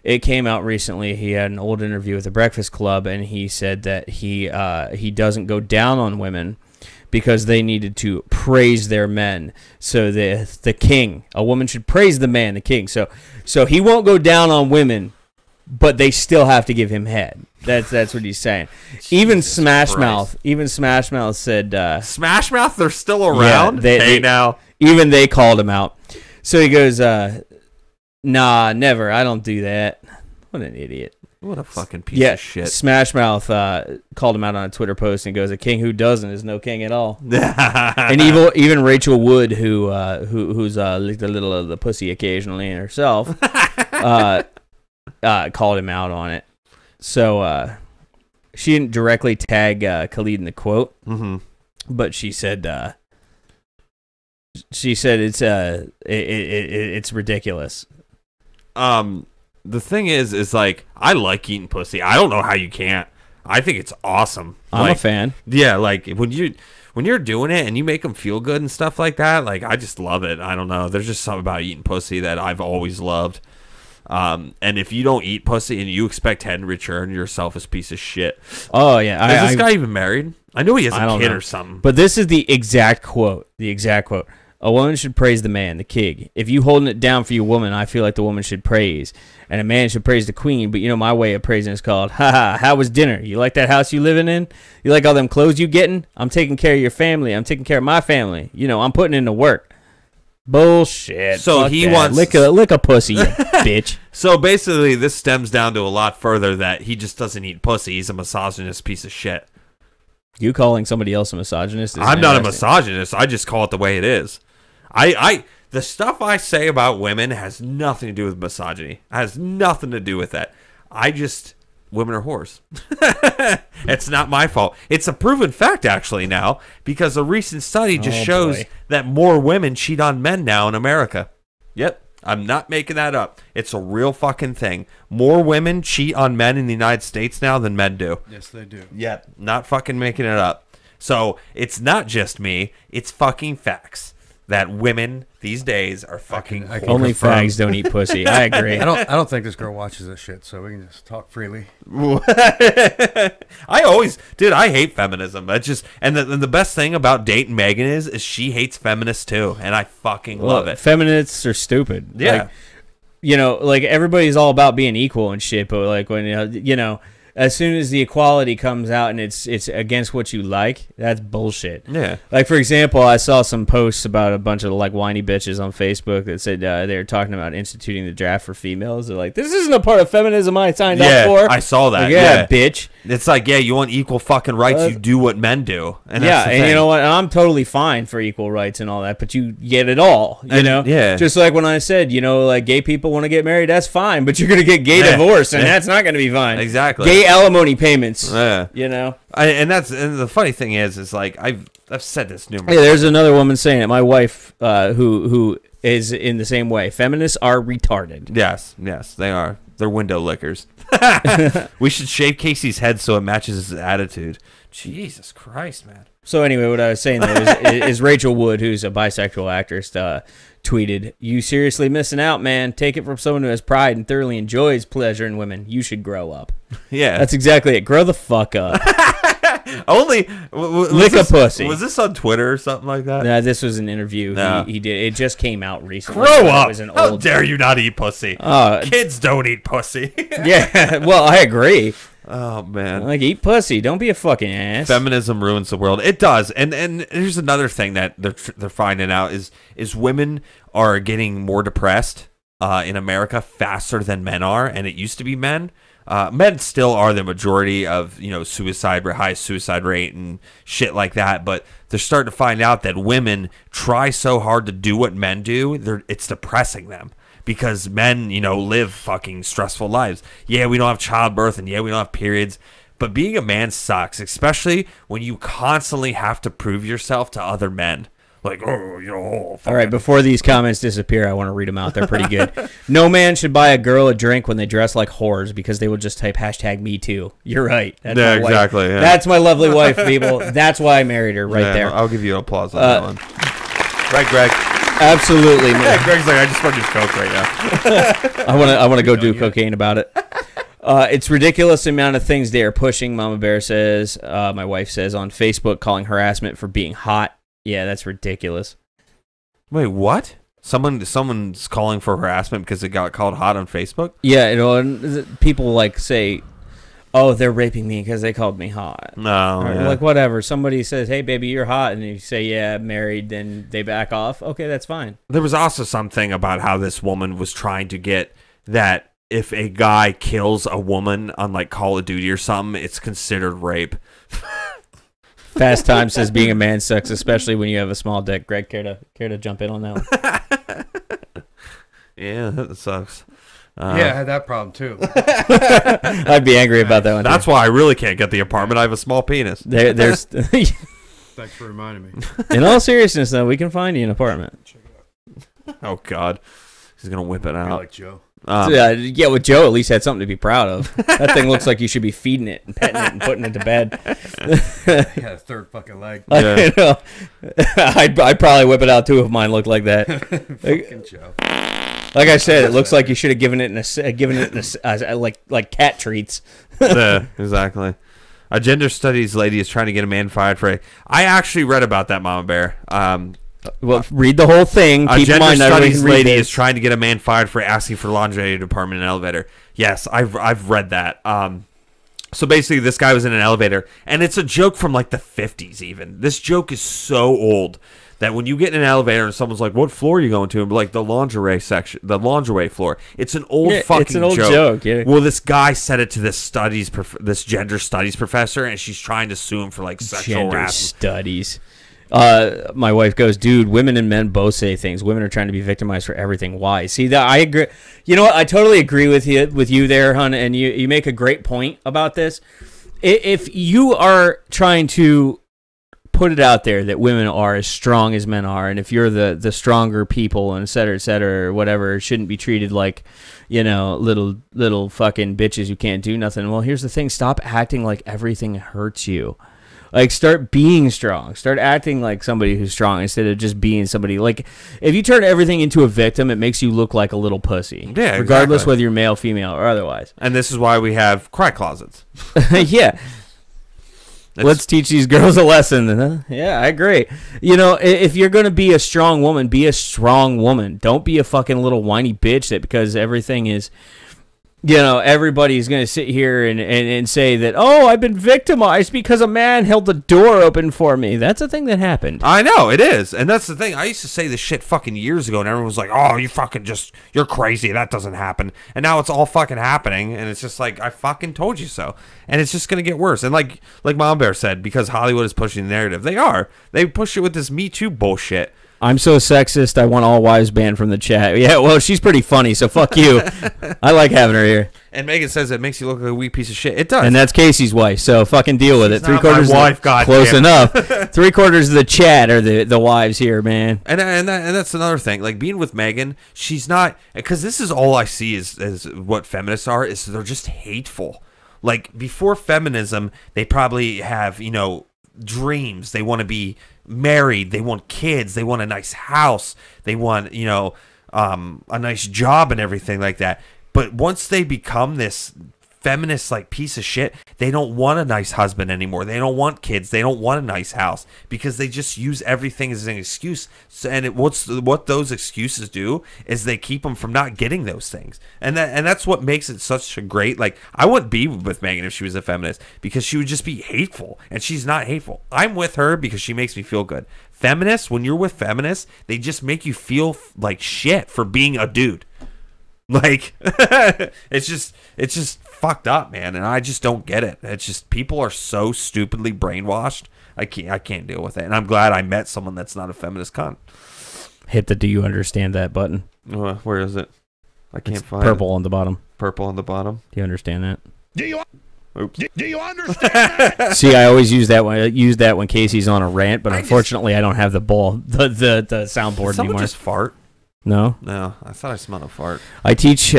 It came out recently. He had an old interview with the Breakfast Club, and he said that he doesn't go down on women because they needed to praise their men. So the king, a woman should praise the man, the king. So he won't go down on women, but they still have to give him head. That's what he's saying. Even Smash Mouth said Smash Mouth, they're still around. Yeah, now. Even they called him out. So he goes, "Nah, never. I don't do that." What an idiot. What a fucking piece of shit. Smash Mouth called him out on a Twitter post and goes, "A king who doesn't is no king at all." And even Rachel Wood, who's licked a little of the pussy occasionally in herself, called him out on it. So she didn't directly tag Khalid in the quote, but she said it's ridiculous. The thing is like, I like eating pussy. I don't know how you can't. I think it's awesome. I'm a fan. Yeah, like when you're doing it and you make them feel good and stuff like that, like I just love it. I don't know. There's just something about eating pussy that I've always loved. And if you don't eat pussy and you expect head in return, you're a selfish piece of shit. Oh yeah, is this guy even married? I know he has a kid or something. But this is the exact quote. A woman should praise the man, the king. If you holding it down for your woman, I feel like the woman should praise. And a man should praise the queen. But you know my way of praising is called, how was dinner? You like that house you living in? You like all them clothes you getting? I'm taking care of your family. I'm taking care of my family. You know, I'm putting in the work. Bullshit. So Fuck he that. wants... Lick a pussy, you bitch. So basically, this stems down to a lot further that he just doesn't eat pussy. He's a misogynist piece of shit. You calling somebody else a misogynist? I'm not a misogynist. I just call it the way it is. The stuff I say about women has nothing to do with misogyny. It has nothing to do with that. Women are whores. It's not my fault. It's a proven fact, actually, now, because a recent study just shows that more women cheat on men now in America. Yep. I'm not making that up. It's a real fucking thing. More women cheat on men in the United States now than men do. Yes, they do. Yep. Not fucking making it up. So it's not just me. It's fucking facts that women these days are fucking. I can Only confirm. fags don't eat pussy. I agree. I don't think this girl watches this shit, so we can just talk freely. I hate feminism. That's just, and the best thing about dating Megan is she hates feminists too, and I fucking love it. Feminists are stupid. Yeah. Like everybody's all about being equal and shit, but like when as soon as the equality comes out and it's against what you like, that's bullshit. Yeah. Like, for example, I saw some posts about a bunch of, like, whiny bitches on Facebook that said they were talking about instituting the draft for females. They're like, this isn't a part of feminism I signed up for. I saw that. Like, yeah, bitch. It's like, yeah, you want equal fucking rights, you do what men do. And yeah, that's the and thing. you know what? I'm totally fine for equal rights and all that, but you get it all, you know? Yeah. Just like when I said, like, gay people want to get married, that's fine, but you're going to get gay divorce, and that's not going to be fine. Exactly. Gay alimony payments, Yeah. you know? And the funny thing is like, I've said this numerous Yeah, there's another woman saying it. My wife, who is in the same way. Feminists are retarded. Yes, they are. They're window lickers. We should shave Casey's head so it matches his attitude. Jesus Christ, man. So anyway, what I was saying though is Rachel Wood, who's a bisexual actress, tweeted, "You seriously missing out, man. Take it from someone who has pride and thoroughly enjoys pleasure in women. You should grow up." Yeah. That's exactly it. Grow the fuck up. Lick a pussy. Was this on Twitter or something like that? No, this was an interview. No. He did. It just came out recently. Grow up. It was an How old. dare you not eat pussy? Kids don't eat pussy. Yeah. Well, I agree. Oh man. Like, eat pussy. Don't be a fucking ass. Feminism ruins the world. It does. And here's another thing that they're finding out is women are getting more depressed in America faster than men are, and it used to be men. Men still are the majority of, high suicide rate and shit like that, but they're starting to find out that women try so hard to do what men do, it's depressing them. Because men, live fucking stressful lives. Yeah, we don't have childbirth, and yeah, we don't have periods. But being a man sucks, especially when you constantly have to prove yourself to other men. Like, all right, before these comments disappear, I want to read them out. They're pretty good. No man should buy a girl a drink when they dress like whores because they will just type #MeToo. You're right. That's yeah, my wife. exactly. Yeah. That's my lovely wife, people. That's why I married her there. I'll give you applause on that one. Right, Greg? Absolutely. Yeah, Greg's like, I just want to do coke right now. I want to go do cocaine about it. It's ridiculous the amount of things they are pushing, Mama Bear says. My wife says on Facebook, calling harassment for being hot. Yeah, that's ridiculous. Wait, what? Someone's calling for harassment because it got called hot on Facebook? Yeah, and people say, "Oh, they're raping me because they called me hot." No, yeah. Like whatever. Somebody says, "Hey, baby, you're hot," and you say, "Yeah, I'm married," then they back off. Okay, that's fine. There was also something about how this woman was trying to get that if a guy kills a woman on Call of Duty or something, it's considered rape. Fast Time says being a man sucks, especially when you have a small dick. Greg, care to jump in on that one? Yeah, that sucks. Yeah, I had that problem too. I'd be angry about that one. That's why I really can't get the apartment. I have a small penis. There's. Thanks for reminding me. In all seriousness, though, we can find you an apartment. Check it out. Oh God, he's gonna whip it out. Like Joe. Yeah, with Joe, at least had something to be proud of. That thing looks like you should be feeding it and petting it and putting it to bed. He had a third fucking leg. Yeah. I'd probably whip it out too if mine looked like that. Fucking Joe. Like I said, it looks like you should have given it like cat treats. Yeah, exactly. A gender studies lady is trying to get a man fired for I actually read about that, Mama Bear. Well, read the whole thing. A Keep in gender mind, studies lady is trying to get a man fired for asking for laundry department in an elevator. Yes, I've read that. So basically, this guy was in an elevator, and it's a joke from the 50s. Even this joke is so old that when you get in an elevator and someone's like, "What floor are you going to?" and be like, "The lingerie section, the lingerie floor." It's an old fucking it's an old joke. Yeah. Well, this guy said it to this gender studies professor, and she's trying to sue him for sexual harassment. Studies. My wife goes, dude, women and men both say things. Women are trying to be victimized for everything. Why? See, that I agree. You know what? I totally agree with you there, hon, and you make a great point about this. If you are trying to put it out there that women are as strong as men are, and if you're the stronger people, and et cetera, or whatever, shouldn't be treated like, little fucking bitches who can't do nothing. Well, here's the thing. Stop acting like everything hurts you. Start being strong. Start acting like somebody who's strong instead of just being somebody. If you turn everything into a victim, it makes you look like a little pussy. Yeah, regardless exactly. whether you're male, female, or otherwise. And this is why we have cry closets. Yeah. Let's teach these girls a lesson. Huh? Yeah, I agree. If you're going to be a strong woman, be a strong woman. Don't be a fucking little whiny bitch that because everything is... everybody's going to sit here and say that, oh, I've been victimized because a man held the door open for me. That's a thing that happened. I know, it is. And that's the thing. I used to say this shit fucking years ago, and everyone was like, oh, you're crazy. That doesn't happen. And now it's all fucking happening, and it's just like, I fucking told you so. And it's just going to get worse. And like Mom Bear said, because Hollywood is pushing the narrative, they are. They push it with this Me Too bullshit. I'm so sexist, I want all wives banned from the chat. Yeah, well, she's pretty funny, so fuck you. I like having her here. And Megan says it makes you look like a weak piece of shit. It does. And that's Casey's wife, so fucking deal with it. She's not my wife, goddamn. Close enough. 3/4 of the chat are the wives here, man. And that's another thing. Like, being with Megan, she's not... Because this is all I see is what feminists are, is they're just hateful. Like, before feminism, they probably have, dreams. They want to be married. They want kids. They want a nice house. They want, a nice job and everything like that. But once they become this feminist like piece of shit, they don't want a nice husband anymore. They don't want kids. They don't want a nice house because they just use everything as an excuse. So, and what those excuses do is they keep them from not getting those things. And that's what makes it such a great, like, I wouldn't be with Megan if she was a feminist because she would just be hateful, and she's not hateful. I'm with her because she makes me feel good. Feminists, when you're with feminists, they just make you feel like shit for being a dude. Like, it's just fucked up, man, and I just don't get it. It's just, people are so stupidly brainwashed. I can't deal with it, and I'm glad I met someone that's not a feminist cunt. Hit the "Do you understand that" button. Where is it? I can't find purple it. on the bottom. Purple on the bottom. Do you understand that? Do you understand that? See, I always use that when Casey's on a rant, but unfortunately, I don't have the soundboard Did someone anymore. just fart? No, I thought I smelled a fart. I teach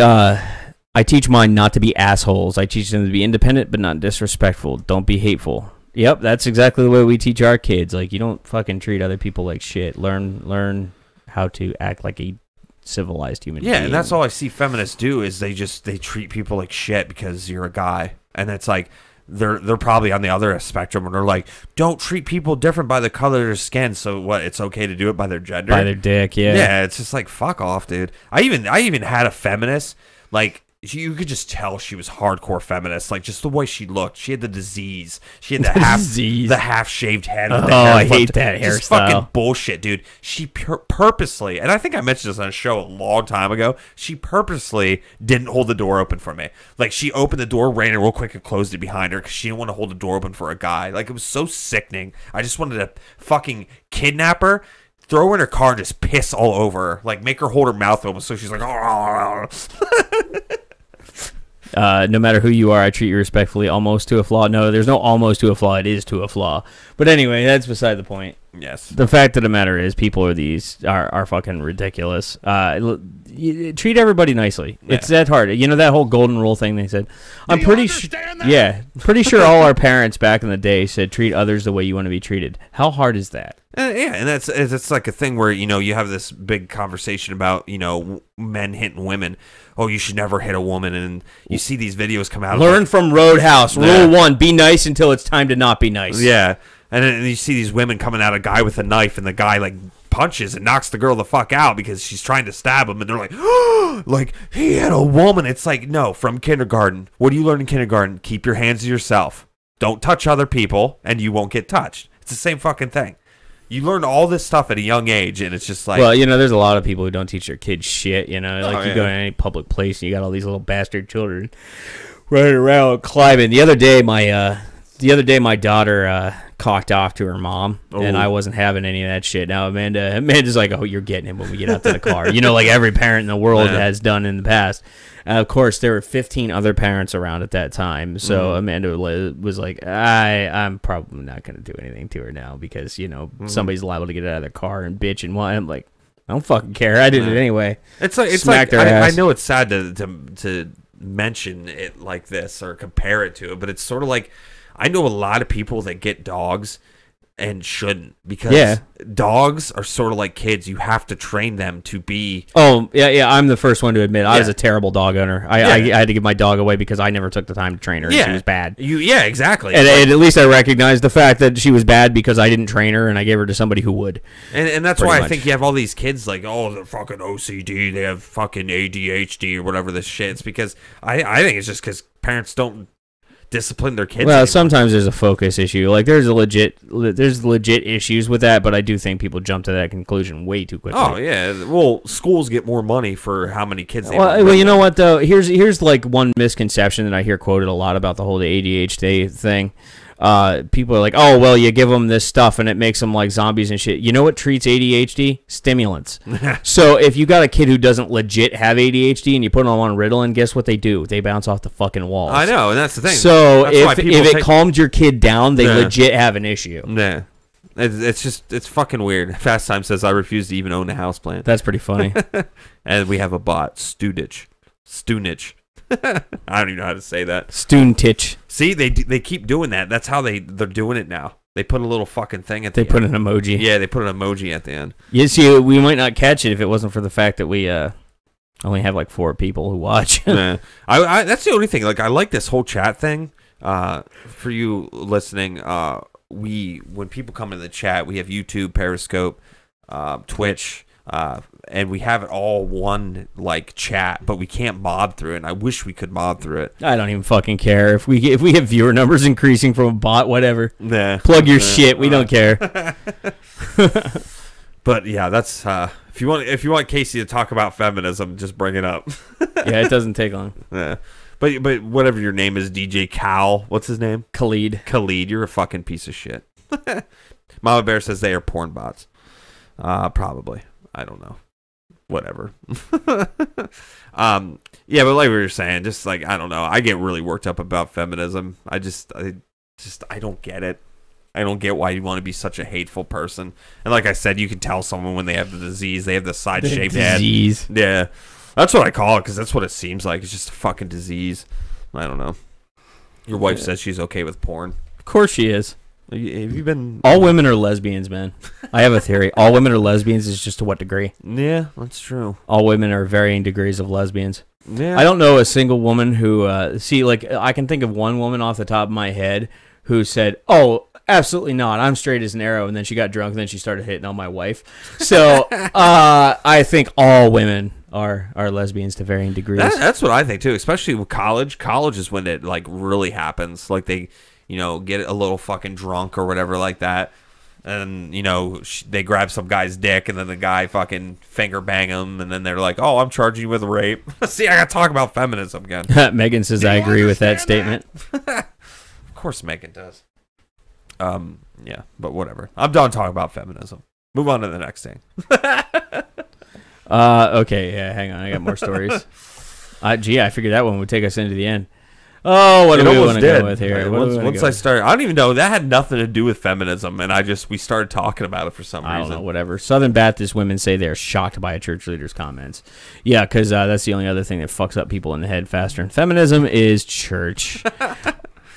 mine not to be assholes. I teach them to be independent, but not disrespectful. Don't be hateful. Yep, that's exactly the way we teach our kids. Like, you don't fucking treat other people like shit. Learn how to act like a civilized human being. Yeah, and that's all I see feminists do is they treat people like shit because you're a guy, and it's like they're probably on the other spectrum, and they're like, don't treat people different by the color of their skin. So what? It's okay to do it by their gender, by their dick. Yeah, yeah. It's just like, fuck off, dude. I even had a feminist, like, you could just tell she was hardcore feminist, like just the way she looked. She had the disease. She had the half shaved head. With the hair I hate that hairstyle. Just fucking bullshit, dude. She purposely, and I think I mentioned this on a show a long time ago. She purposely didn't hold the door open for me. Like, she opened the door, ran it real quick, and closed it behind her because she didn't want to hold the door open for a guy. Like, it was so sickening. I just wanted to fucking kidnap her, throw her in her car, and just piss all over her. Like, make her hold her mouth open so she's like, no matter who you are, I treat you respectfully, almost to a flaw. No, there's no almost to a flaw. It is to a flaw. But anyway, that's beside the point. Yes. The fact of the matter is, people are fucking ridiculous. Treat everybody nicely. Yeah. It's that hard. You know that whole golden rule thing they said? I'm pretty sure. Yeah, pretty sure all our parents back in the day said treat others the way you want to be treated. How hard is that? Yeah, and it's like a thing where, you have this big conversation about, men hitting women. Oh, you should never hit a woman, and you see these videos come out. Learn from Roadhouse. Rule 1, be nice until it's time to not be nice. Yeah, and then you see these women coming at a guy with a knife, and the guy, like, punches and knocks the girl the fuck out because she's trying to stab him, and they're like, oh, like, he hit a woman. It's like, no, from kindergarten. What do you learn in kindergarten? Keep your hands to yourself. Don't touch other people, and you won't get touched. It's the same fucking thing. You learn all this stuff at a young age, and it's just like... Well, there's a lot of people who don't teach their kids shit, Like, you go to any public place, and you got all these little bastard children running around climbing. The other day, my daughter cocked off to her mom, and I wasn't having any of that shit. Now, Amanda's like, oh, you're getting him when we get out to the car. Like every parent in the world has done in the past. Of course, there were 15 other parents around at that time, so Amanda was like, I'm probably not going to do anything to her now because, somebody's liable to get out of their car and bitch and why. I'm like, I don't fucking care. I did it anyway. It's like I know it's sad to mention it like this or compare it to it, but it's sort of like, I know a lot of people that get dogs and shouldn't, because dogs are sort of like kids. You have to train them to be... Oh, yeah, I'm the first one to admit I was a terrible dog owner. I had to give my dog away because I never took the time to train her, and she was bad. Exactly. And at least I recognized the fact that she was bad because I didn't train her, and I gave her to somebody who would. And that's why I think you have all these kids like, oh, they're fucking OCD, they have fucking ADHD or whatever this shit. It's because I think it's just because parents don't discipline their kids. Well, anymore. Sometimes there's a focus issue. Like there's legit issues with that, but I do think people jump to that conclusion way too quickly. Oh yeah, well, schools get more money for how many kids they have. Well, you know what though? Here's like one misconception that I hear quoted a lot about the whole ADHD thing. people are like, oh, well, you give them this stuff and it makes them like zombies and shit. You know what treats ADHD? Stimulants. So if you got a kid who doesn't legit have ADHD and you put them on Ritalin, guess what they do? They bounce off the fucking walls. I know, and that's the thing. So That's if it calms your kid down, they legit have an issue. Yeah. It's fucking weird. Fast Time says, I refuse to even own a houseplant. That's pretty funny. And we have a bot, Stunich. I don't even know how to say that. Stoontich. See, they keep doing that. That's how they're doing it now. They put a little fucking thing at the end. They put an emoji. Yeah, they put an emoji at the end. You see, we might not catch it if it wasn't for the fact that we only have like 4 people who watch. Yeah. I that's the only thing. Like, I like this whole chat thing. For you listening, when people come into the chat, we have YouTube, Periscope, Twitch, and we have it all one like chat, but we can't mod through it. And I wish we could mod through it. I don't even fucking care if we have viewer numbers increasing from a bot, whatever. Yeah. Plug your shit. We don't care. But yeah, that's if you want Casey to talk about feminism, just bring it up. Yeah, it doesn't take long. Yeah. But whatever your name is, DJ Cal, what's his name? Khalid, you're a fucking piece of shit. Mama Bear says they are porn bots. Probably. I don't know. Whatever. Yeah, but like we were saying, just like, I don't know. I get really worked up about feminism. I don't get it. I don't get why you want to be such a hateful person. And like I said, you can tell someone when they have the disease. They have the side-shaped head. Disease. Yeah. That's what I call it, because that's what it seems like. It's just a fucking disease. I don't know. Your wife says she's okay with porn. Of course she is. Have you been... All women are lesbians, man. I have a theory. All women are lesbians, is just to what degree? Yeah, that's true. All women are varying degrees of lesbians. Yeah. I don't know a single woman who... I can think of one woman off the top of my head who said, oh, absolutely not. I'm straight as an arrow. And then she got drunk and then she started hitting on my wife. So I think all women are lesbians to varying degrees. That's what I think, too, especially with college. College is when it, like, really happens. Like, they... get a little fucking drunk or whatever like that. And, they grab some guy's dick and then the guy fucking finger bang him. And then they're like, oh, I'm charging you with rape. See, I got to talk about feminism again. Megan says, I agree with that statement. Of course Megan does. Yeah, but whatever. I'm done talking about feminism. Move on to the next thing. Okay, yeah, hang on. I got more stories. I figured that one would take us into the end. Oh, what do we want to go with here? Once I started, I don't even know. That had nothing to do with feminism, and we started talking about it for some reason. I don't know, whatever. Southern Baptist women say they're shocked by a church leader's comments. Yeah, because that's the only other thing that fucks up people in the head faster than feminism is church.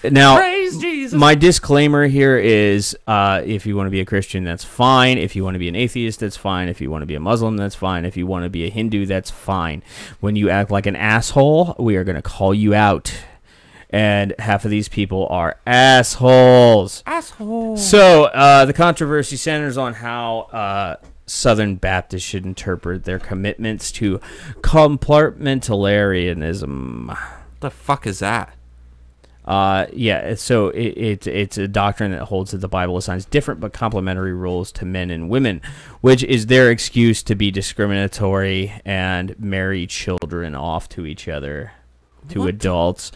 Now, praise Jesus. My disclaimer here is if you want to be a Christian, that's fine. If you want to be an atheist, that's fine. If you want to be a Muslim, that's fine. If you want to be a Hindu, that's fine. When you act like an asshole, we are going to call you out. And half of these people are assholes. So the controversy centers on how Southern Baptists should interpret their commitments to compartmentarianism. What the fuck is that? Yeah, so it's a doctrine that holds that the Bible assigns different but complementary roles to men and women, which is their excuse to be discriminatory and marry children off to each other, to adults.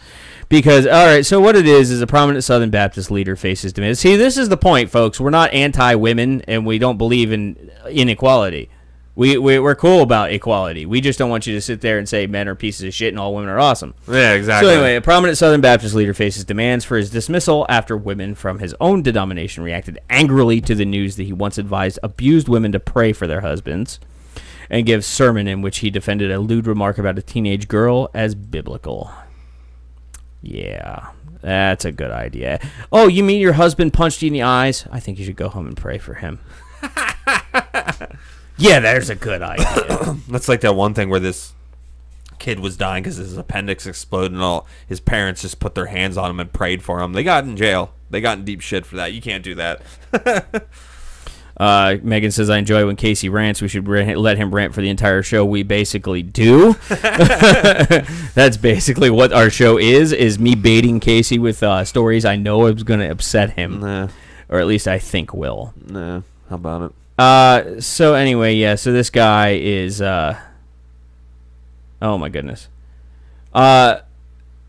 Because, all right, so what it is a prominent Southern Baptist leader faces demands. See, this is the point, folks. We're not anti-women, and we don't believe in inequality. We're cool about equality. We just don't want you to sit there and say men are pieces of shit and all women are awesome. Yeah, exactly. So anyway, a prominent Southern Baptist leader faces demands for his dismissal after women from his own denomination reacted angrily to the news that he once advised abused women to pray for their husbands, and give sermon in which he defended a lewd remark about a teenage girl as biblical. Yeah, that's a good idea. Oh, you mean your husband punched you in the eyes? I think you should go home and pray for him. Yeah, there's a good idea. That's like that one thing where this kid was dying because his appendix exploded and all. His parents just put their hands on him and prayed for him. They got in jail. They got in deep shit for that. You can't do that. Megan says, I enjoy when Casey rants. We should let him rant for the entire show. We basically do. That's basically what our show is me baiting Casey with stories I know is going to upset him. Nah. Or at least I think will. Nah. How about it? So anyway, yeah, so this guy is, oh my goodness.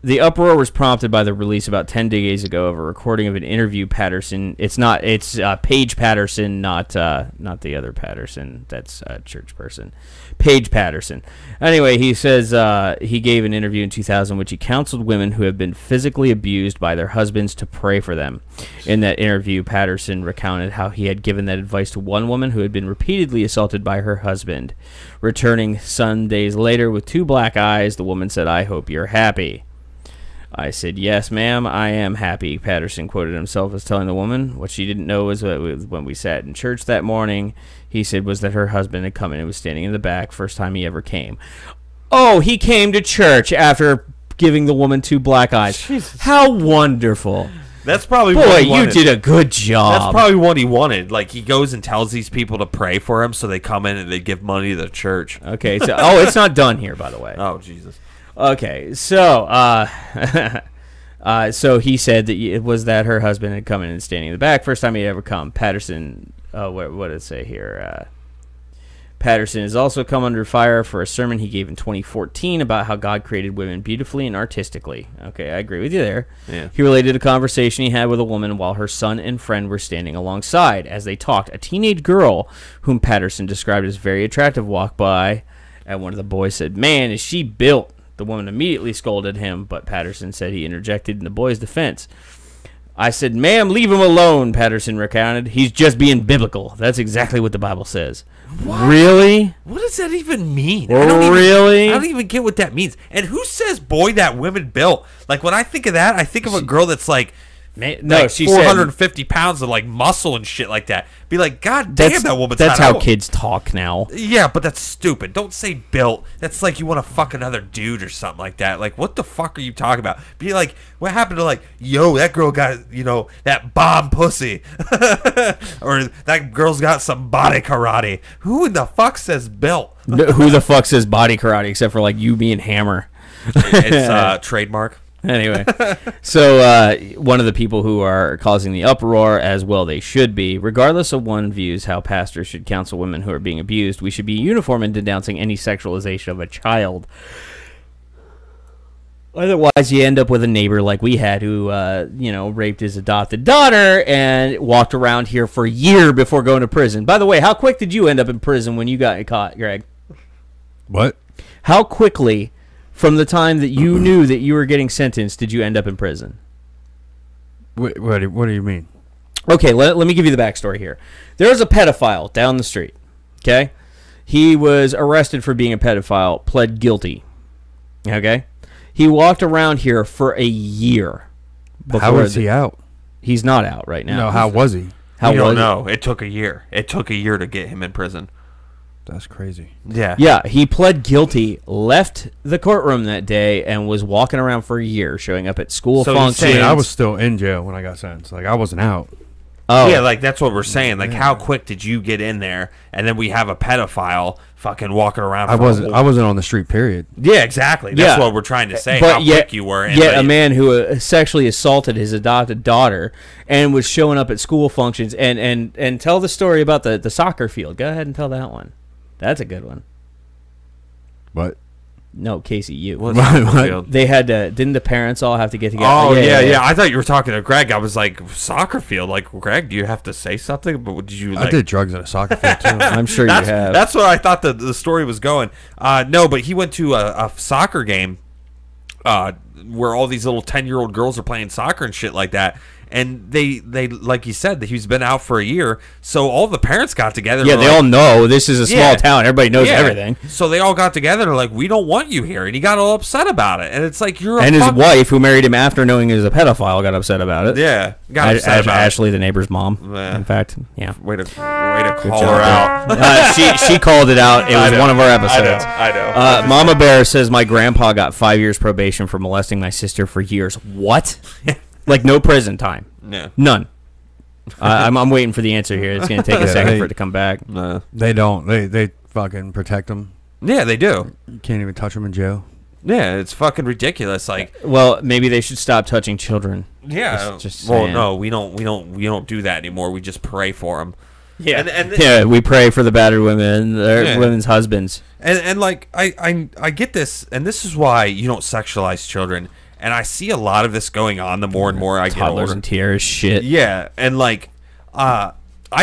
The uproar was prompted by the release about 10 days ago of a recording of an interview Patterson. It's Paige Patterson, not the other Patterson. That's a church person. Paige Patterson. Anyway, he says he gave an interview in 2000 which he counseled women who have been physically abused by their husbands to pray for them. In that interview, Patterson recounted how he had given that advice to one woman who had been repeatedly assaulted by her husband. Returning some days later with 2 black eyes, the woman said, "I hope you're happy." I said, "Yes, ma'am, I am happy," Patterson quoted himself as telling the woman. What she didn't know was that when we sat in church that morning, he said, was that her husband had come in and was standing in the back, first time he ever came. Oh, he came to church after giving the woman 2 black eyes. Jesus. How wonderful. That's probably Boy, what he wanted. you did a good job. That's probably what he wanted. Like, he goes and tells these people to pray for him, so they come in and they give money to the church. Okay, so it's not done here, by the way. Oh, Jesus. Okay, so so he said that it was that her husband had come in and standing in the back, first time he'd ever come. Patterson, what did it say here? Patterson has also come under fire for a sermon he gave in 2014 about how God created women beautifully and artistically. Okay, I agree with you there. Yeah. He related a conversation he had with a woman while her son and friend were standing alongside. As they talked, a teenage girl, whom Patterson described as very attractive, walked by, and one of the boys said, "Man, is she built?" The woman immediately scolded him, but Patterson said he interjected in the boy's defense. I said, "Ma'am, leave him alone," Patterson recounted. "He's just being biblical. That's exactly what the Bible says." What? Really? What does that even mean? Really? I don't even get what that means. And who says, boy, that women built? Like, when I think of that, I think of a girl that's like, she 450 pounds of like muscle and shit like that. Be like, God damn, that woman's That's hot. how kids talk now. Yeah, but that's stupid. Don't say built. That's like you want to fuck another dude or something like that. Like, what the fuck are you talking about? Be like, what happened to like, yo, that girl got, that bomb pussy. Or that girl's got some body karate. Who in the fuck says built? Who the fuck says body karate except for like you being Hammer? It's trademark. Anyway, so one of the people who are causing the uproar, as well they should be, regardless of one views how pastors should counsel women who are being abused, we should be uniform in denouncing any sexualization of a child. Otherwise, you end up with a neighbor like we had who, raped his adopted daughter and walked around here for a year before going to prison. By the way, how quick did you end up in prison when you got caught, Greg? What? How quickly, from the time that you knew that you were getting sentenced, did you end up in prison? What do you mean? Okay, let me give you the backstory here. There was a pedophile down the street, okay? He was arrested for being a pedophile, pled guilty, okay? He walked around here for a year. How is he out? He's not out right now. No, how was he? How you don't was know. It took a year. It took a year to get him in prison. That's crazy. Yeah. Yeah, he pled guilty, left the courtroom that day, and was walking around for a year, showing up at school functions. Saying I was still in jail when I got sentenced. Like, I wasn't out. Oh. Yeah, like, that's what we're saying. Like, how quick did you get in there? And then we have a pedophile fucking walking around. I wasn't on the street, period. Yeah, exactly. That's what we're trying to say, but quick you were. Yet a man who sexually assaulted his adopted daughter and was showing up at school functions. And tell the story about the soccer field. Go ahead and tell that one. That's a good one. What? No, Casey, you. What? They had to. Didn't the parents all have to get together? Oh yeah. I thought you were talking to Greg. I was like, soccer field. Like, Greg, do you have to say something? But did you? Like, I did drugs at a soccer field too. I'm sure you have. That's what I thought the story was going. No, but he went to a soccer game, where all these little 10-year-old girls are playing soccer and shit like that. And they like you said, that he's been out for a year, so all the parents got together. Yeah, they all know this is a small town. Everybody knows everything. So they all got together and like, we don't want you here, and he got all upset about it. And it's like, his wife, who married him after knowing he was a pedophile, got upset about it. Yeah, got upset about Ashley, the neighbor's mom. Yeah. In fact, yeah. Way to call her out. She called it out. It was one of our episodes. I know. Mama Bear says my grandpa got 5 years probation for molesting my sister for years. What? Like, no prison time. Yeah. None. I'm waiting for the answer here. It's going to take a second for it to come back. No. They don't. They fucking protect them. Yeah, they do. You can't even touch them in jail. Yeah, it's fucking ridiculous. Like, well, maybe they should stop touching children. Yeah. Just well, saying. no, we don't do that anymore. We just pray for them. Yeah. Yeah, we pray for the battered women, their women's husbands. And like, I get this, and this is why you don't sexualize children. And I see a lot of this going on the more and more I get older. Toddlers and tiaras shit. Yeah, and like, I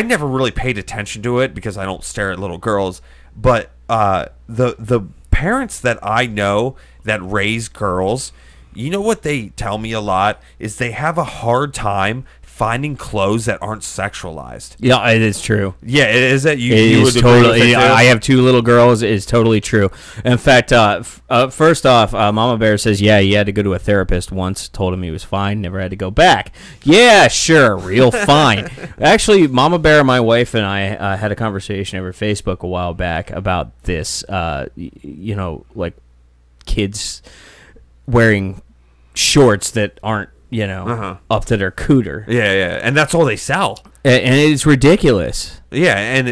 never really paid attention to it because I don't stare at little girls. But the parents that I know that raise girls, you know what they tell me a lot is they have a hard time finding clothes that aren't sexualized. Yeah, it is true. Yeah, is it? You It is would agree with totally. it too? I have 2 little girls. It is totally true. In fact, first off, Mama Bear says, yeah, he had to go to a therapist once. Told him he was fine. Never had to go back. Yeah, sure, real fine. Actually, Mama Bear, my wife, and I had a conversation over Facebook a while back about this. You know, like kids wearing shorts that aren't, you know, up to their cooter. Yeah, and that's all they sell. And it's ridiculous. Yeah, and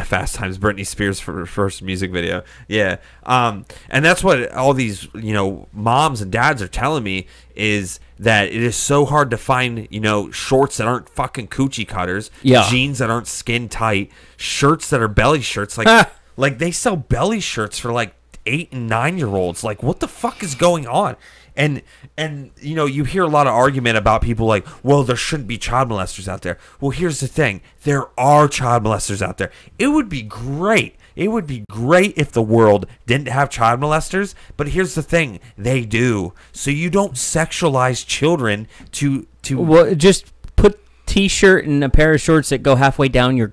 Fast Times, Britney Spears for her first music video. Yeah, and that's what all these, you know, moms and dads are telling me is that it is so hard to find, you know, shorts that aren't fucking coochie cutters, jeans that aren't skin tight, shirts that are belly shirts. Like they sell belly shirts for like 8 and 9-year-olds. Like, what the fuck is going on? And you know, you hear a lot of argument about people like, well, there shouldn't be child molesters out there. Well, here's the thing. There are child molesters out there. It would be great. It would be great if the world didn't have child molesters, but here's the thing. They do. So you don't sexualize children to Well, just put T-shirt and a pair of shorts that go halfway down your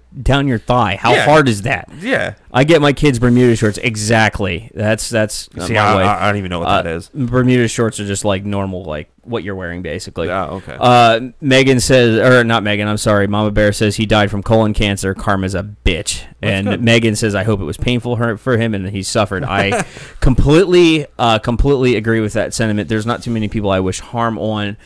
thigh. How hard is that? Yeah. I get my kids Bermuda shorts. Exactly. That's See, my way. I don't even know what that is. Bermuda shorts are just like normal, like what you're wearing, basically. Oh, okay. Megan says, or not Megan, I'm sorry. Mama Bear says he died from colon cancer. Karma's a bitch. And good. Megan says, I hope it was painful for him and he suffered. I completely agree with that sentiment. There's not too many people I wish harm on.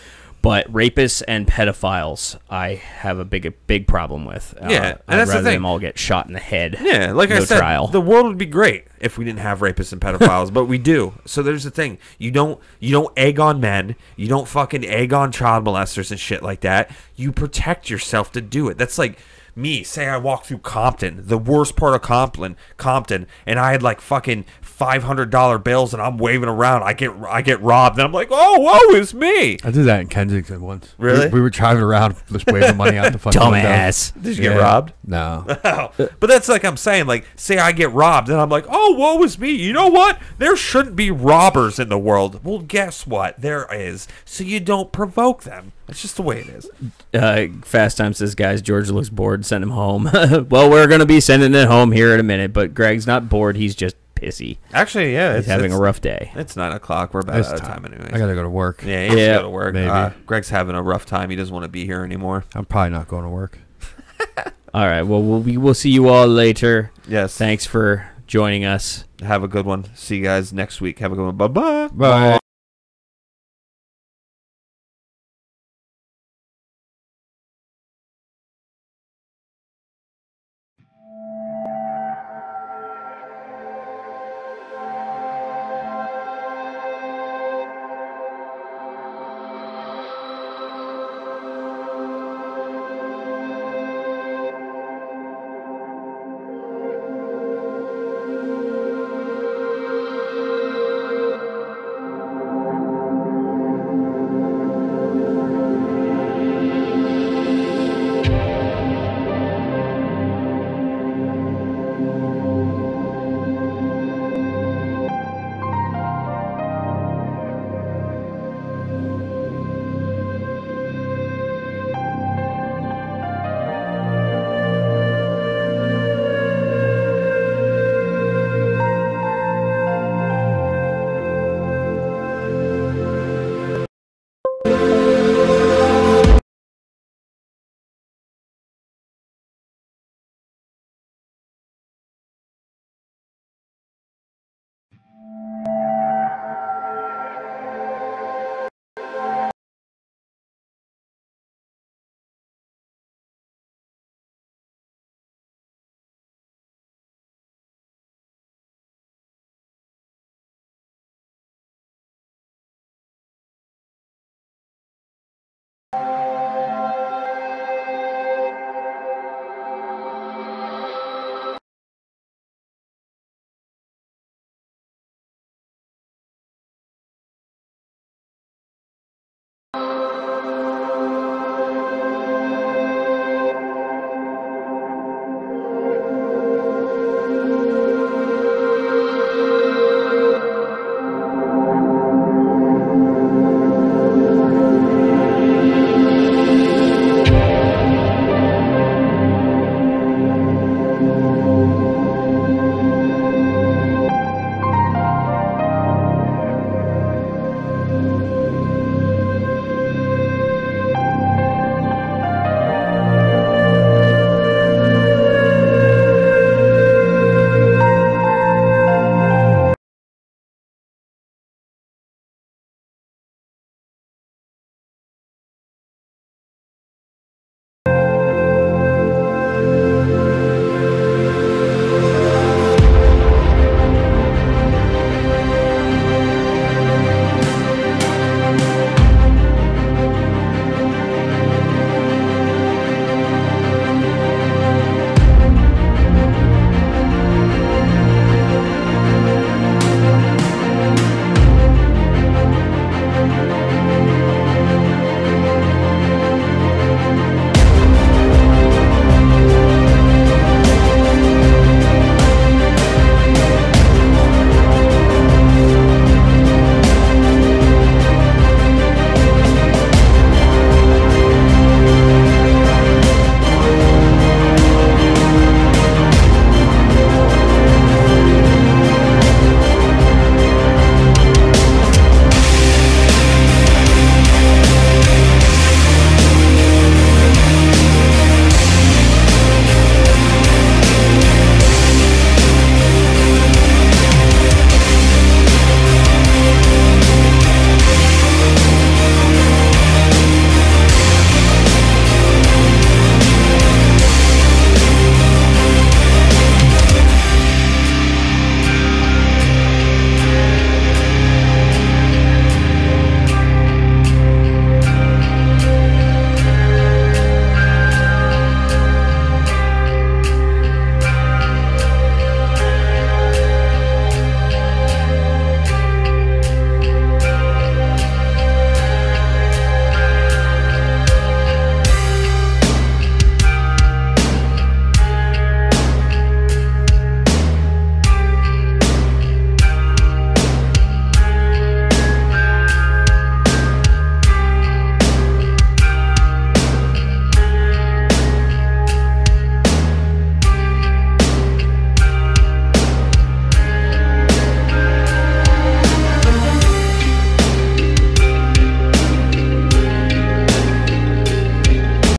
But rapists and pedophiles, I have a big problem with. Yeah, and I'd that's the rather thing. them all get shot in the head. Yeah, like I said, trial. the world would be great if we didn't have rapists and pedophiles, but we do. So there's the thing: you don't egg on men, you don't fucking egg on child molesters and shit like that. You protect yourself to do it. That's like me. Say I walk through Compton, the worst part of Compton, and I had like fucking $500 bills and I'm waving around. I get robbed and I'm like, oh, woe is me. I did that in Kensington once. Really? We were driving around just waving money out the fucking Dumbass. Did you get robbed? window. No. Oh, but that's like I'm saying, like, say I get robbed and I'm like, oh, woe is me. You know what? There shouldn't be robbers in the world. Well, guess what? There is. So you don't provoke them. That's just the way it is. Fast Time says, guys, George looks bored. Send him home. Well, we're going to be sending it home here in a minute, but Greg's not bored. He's just pissy. Actually, yeah. He's having a rough day. It's 9 o'clock. We're about It's out of time. time anyways. I gotta go to work. Yeah, he has to go to work. maybe. Greg's having a rough time. He doesn't want to be here anymore. I'm probably not going to work. All right. Well, we'll see you all later. Yes. Thanks for joining us. Have a good one. See you guys next week. Have a good one. Bye-bye. Bye.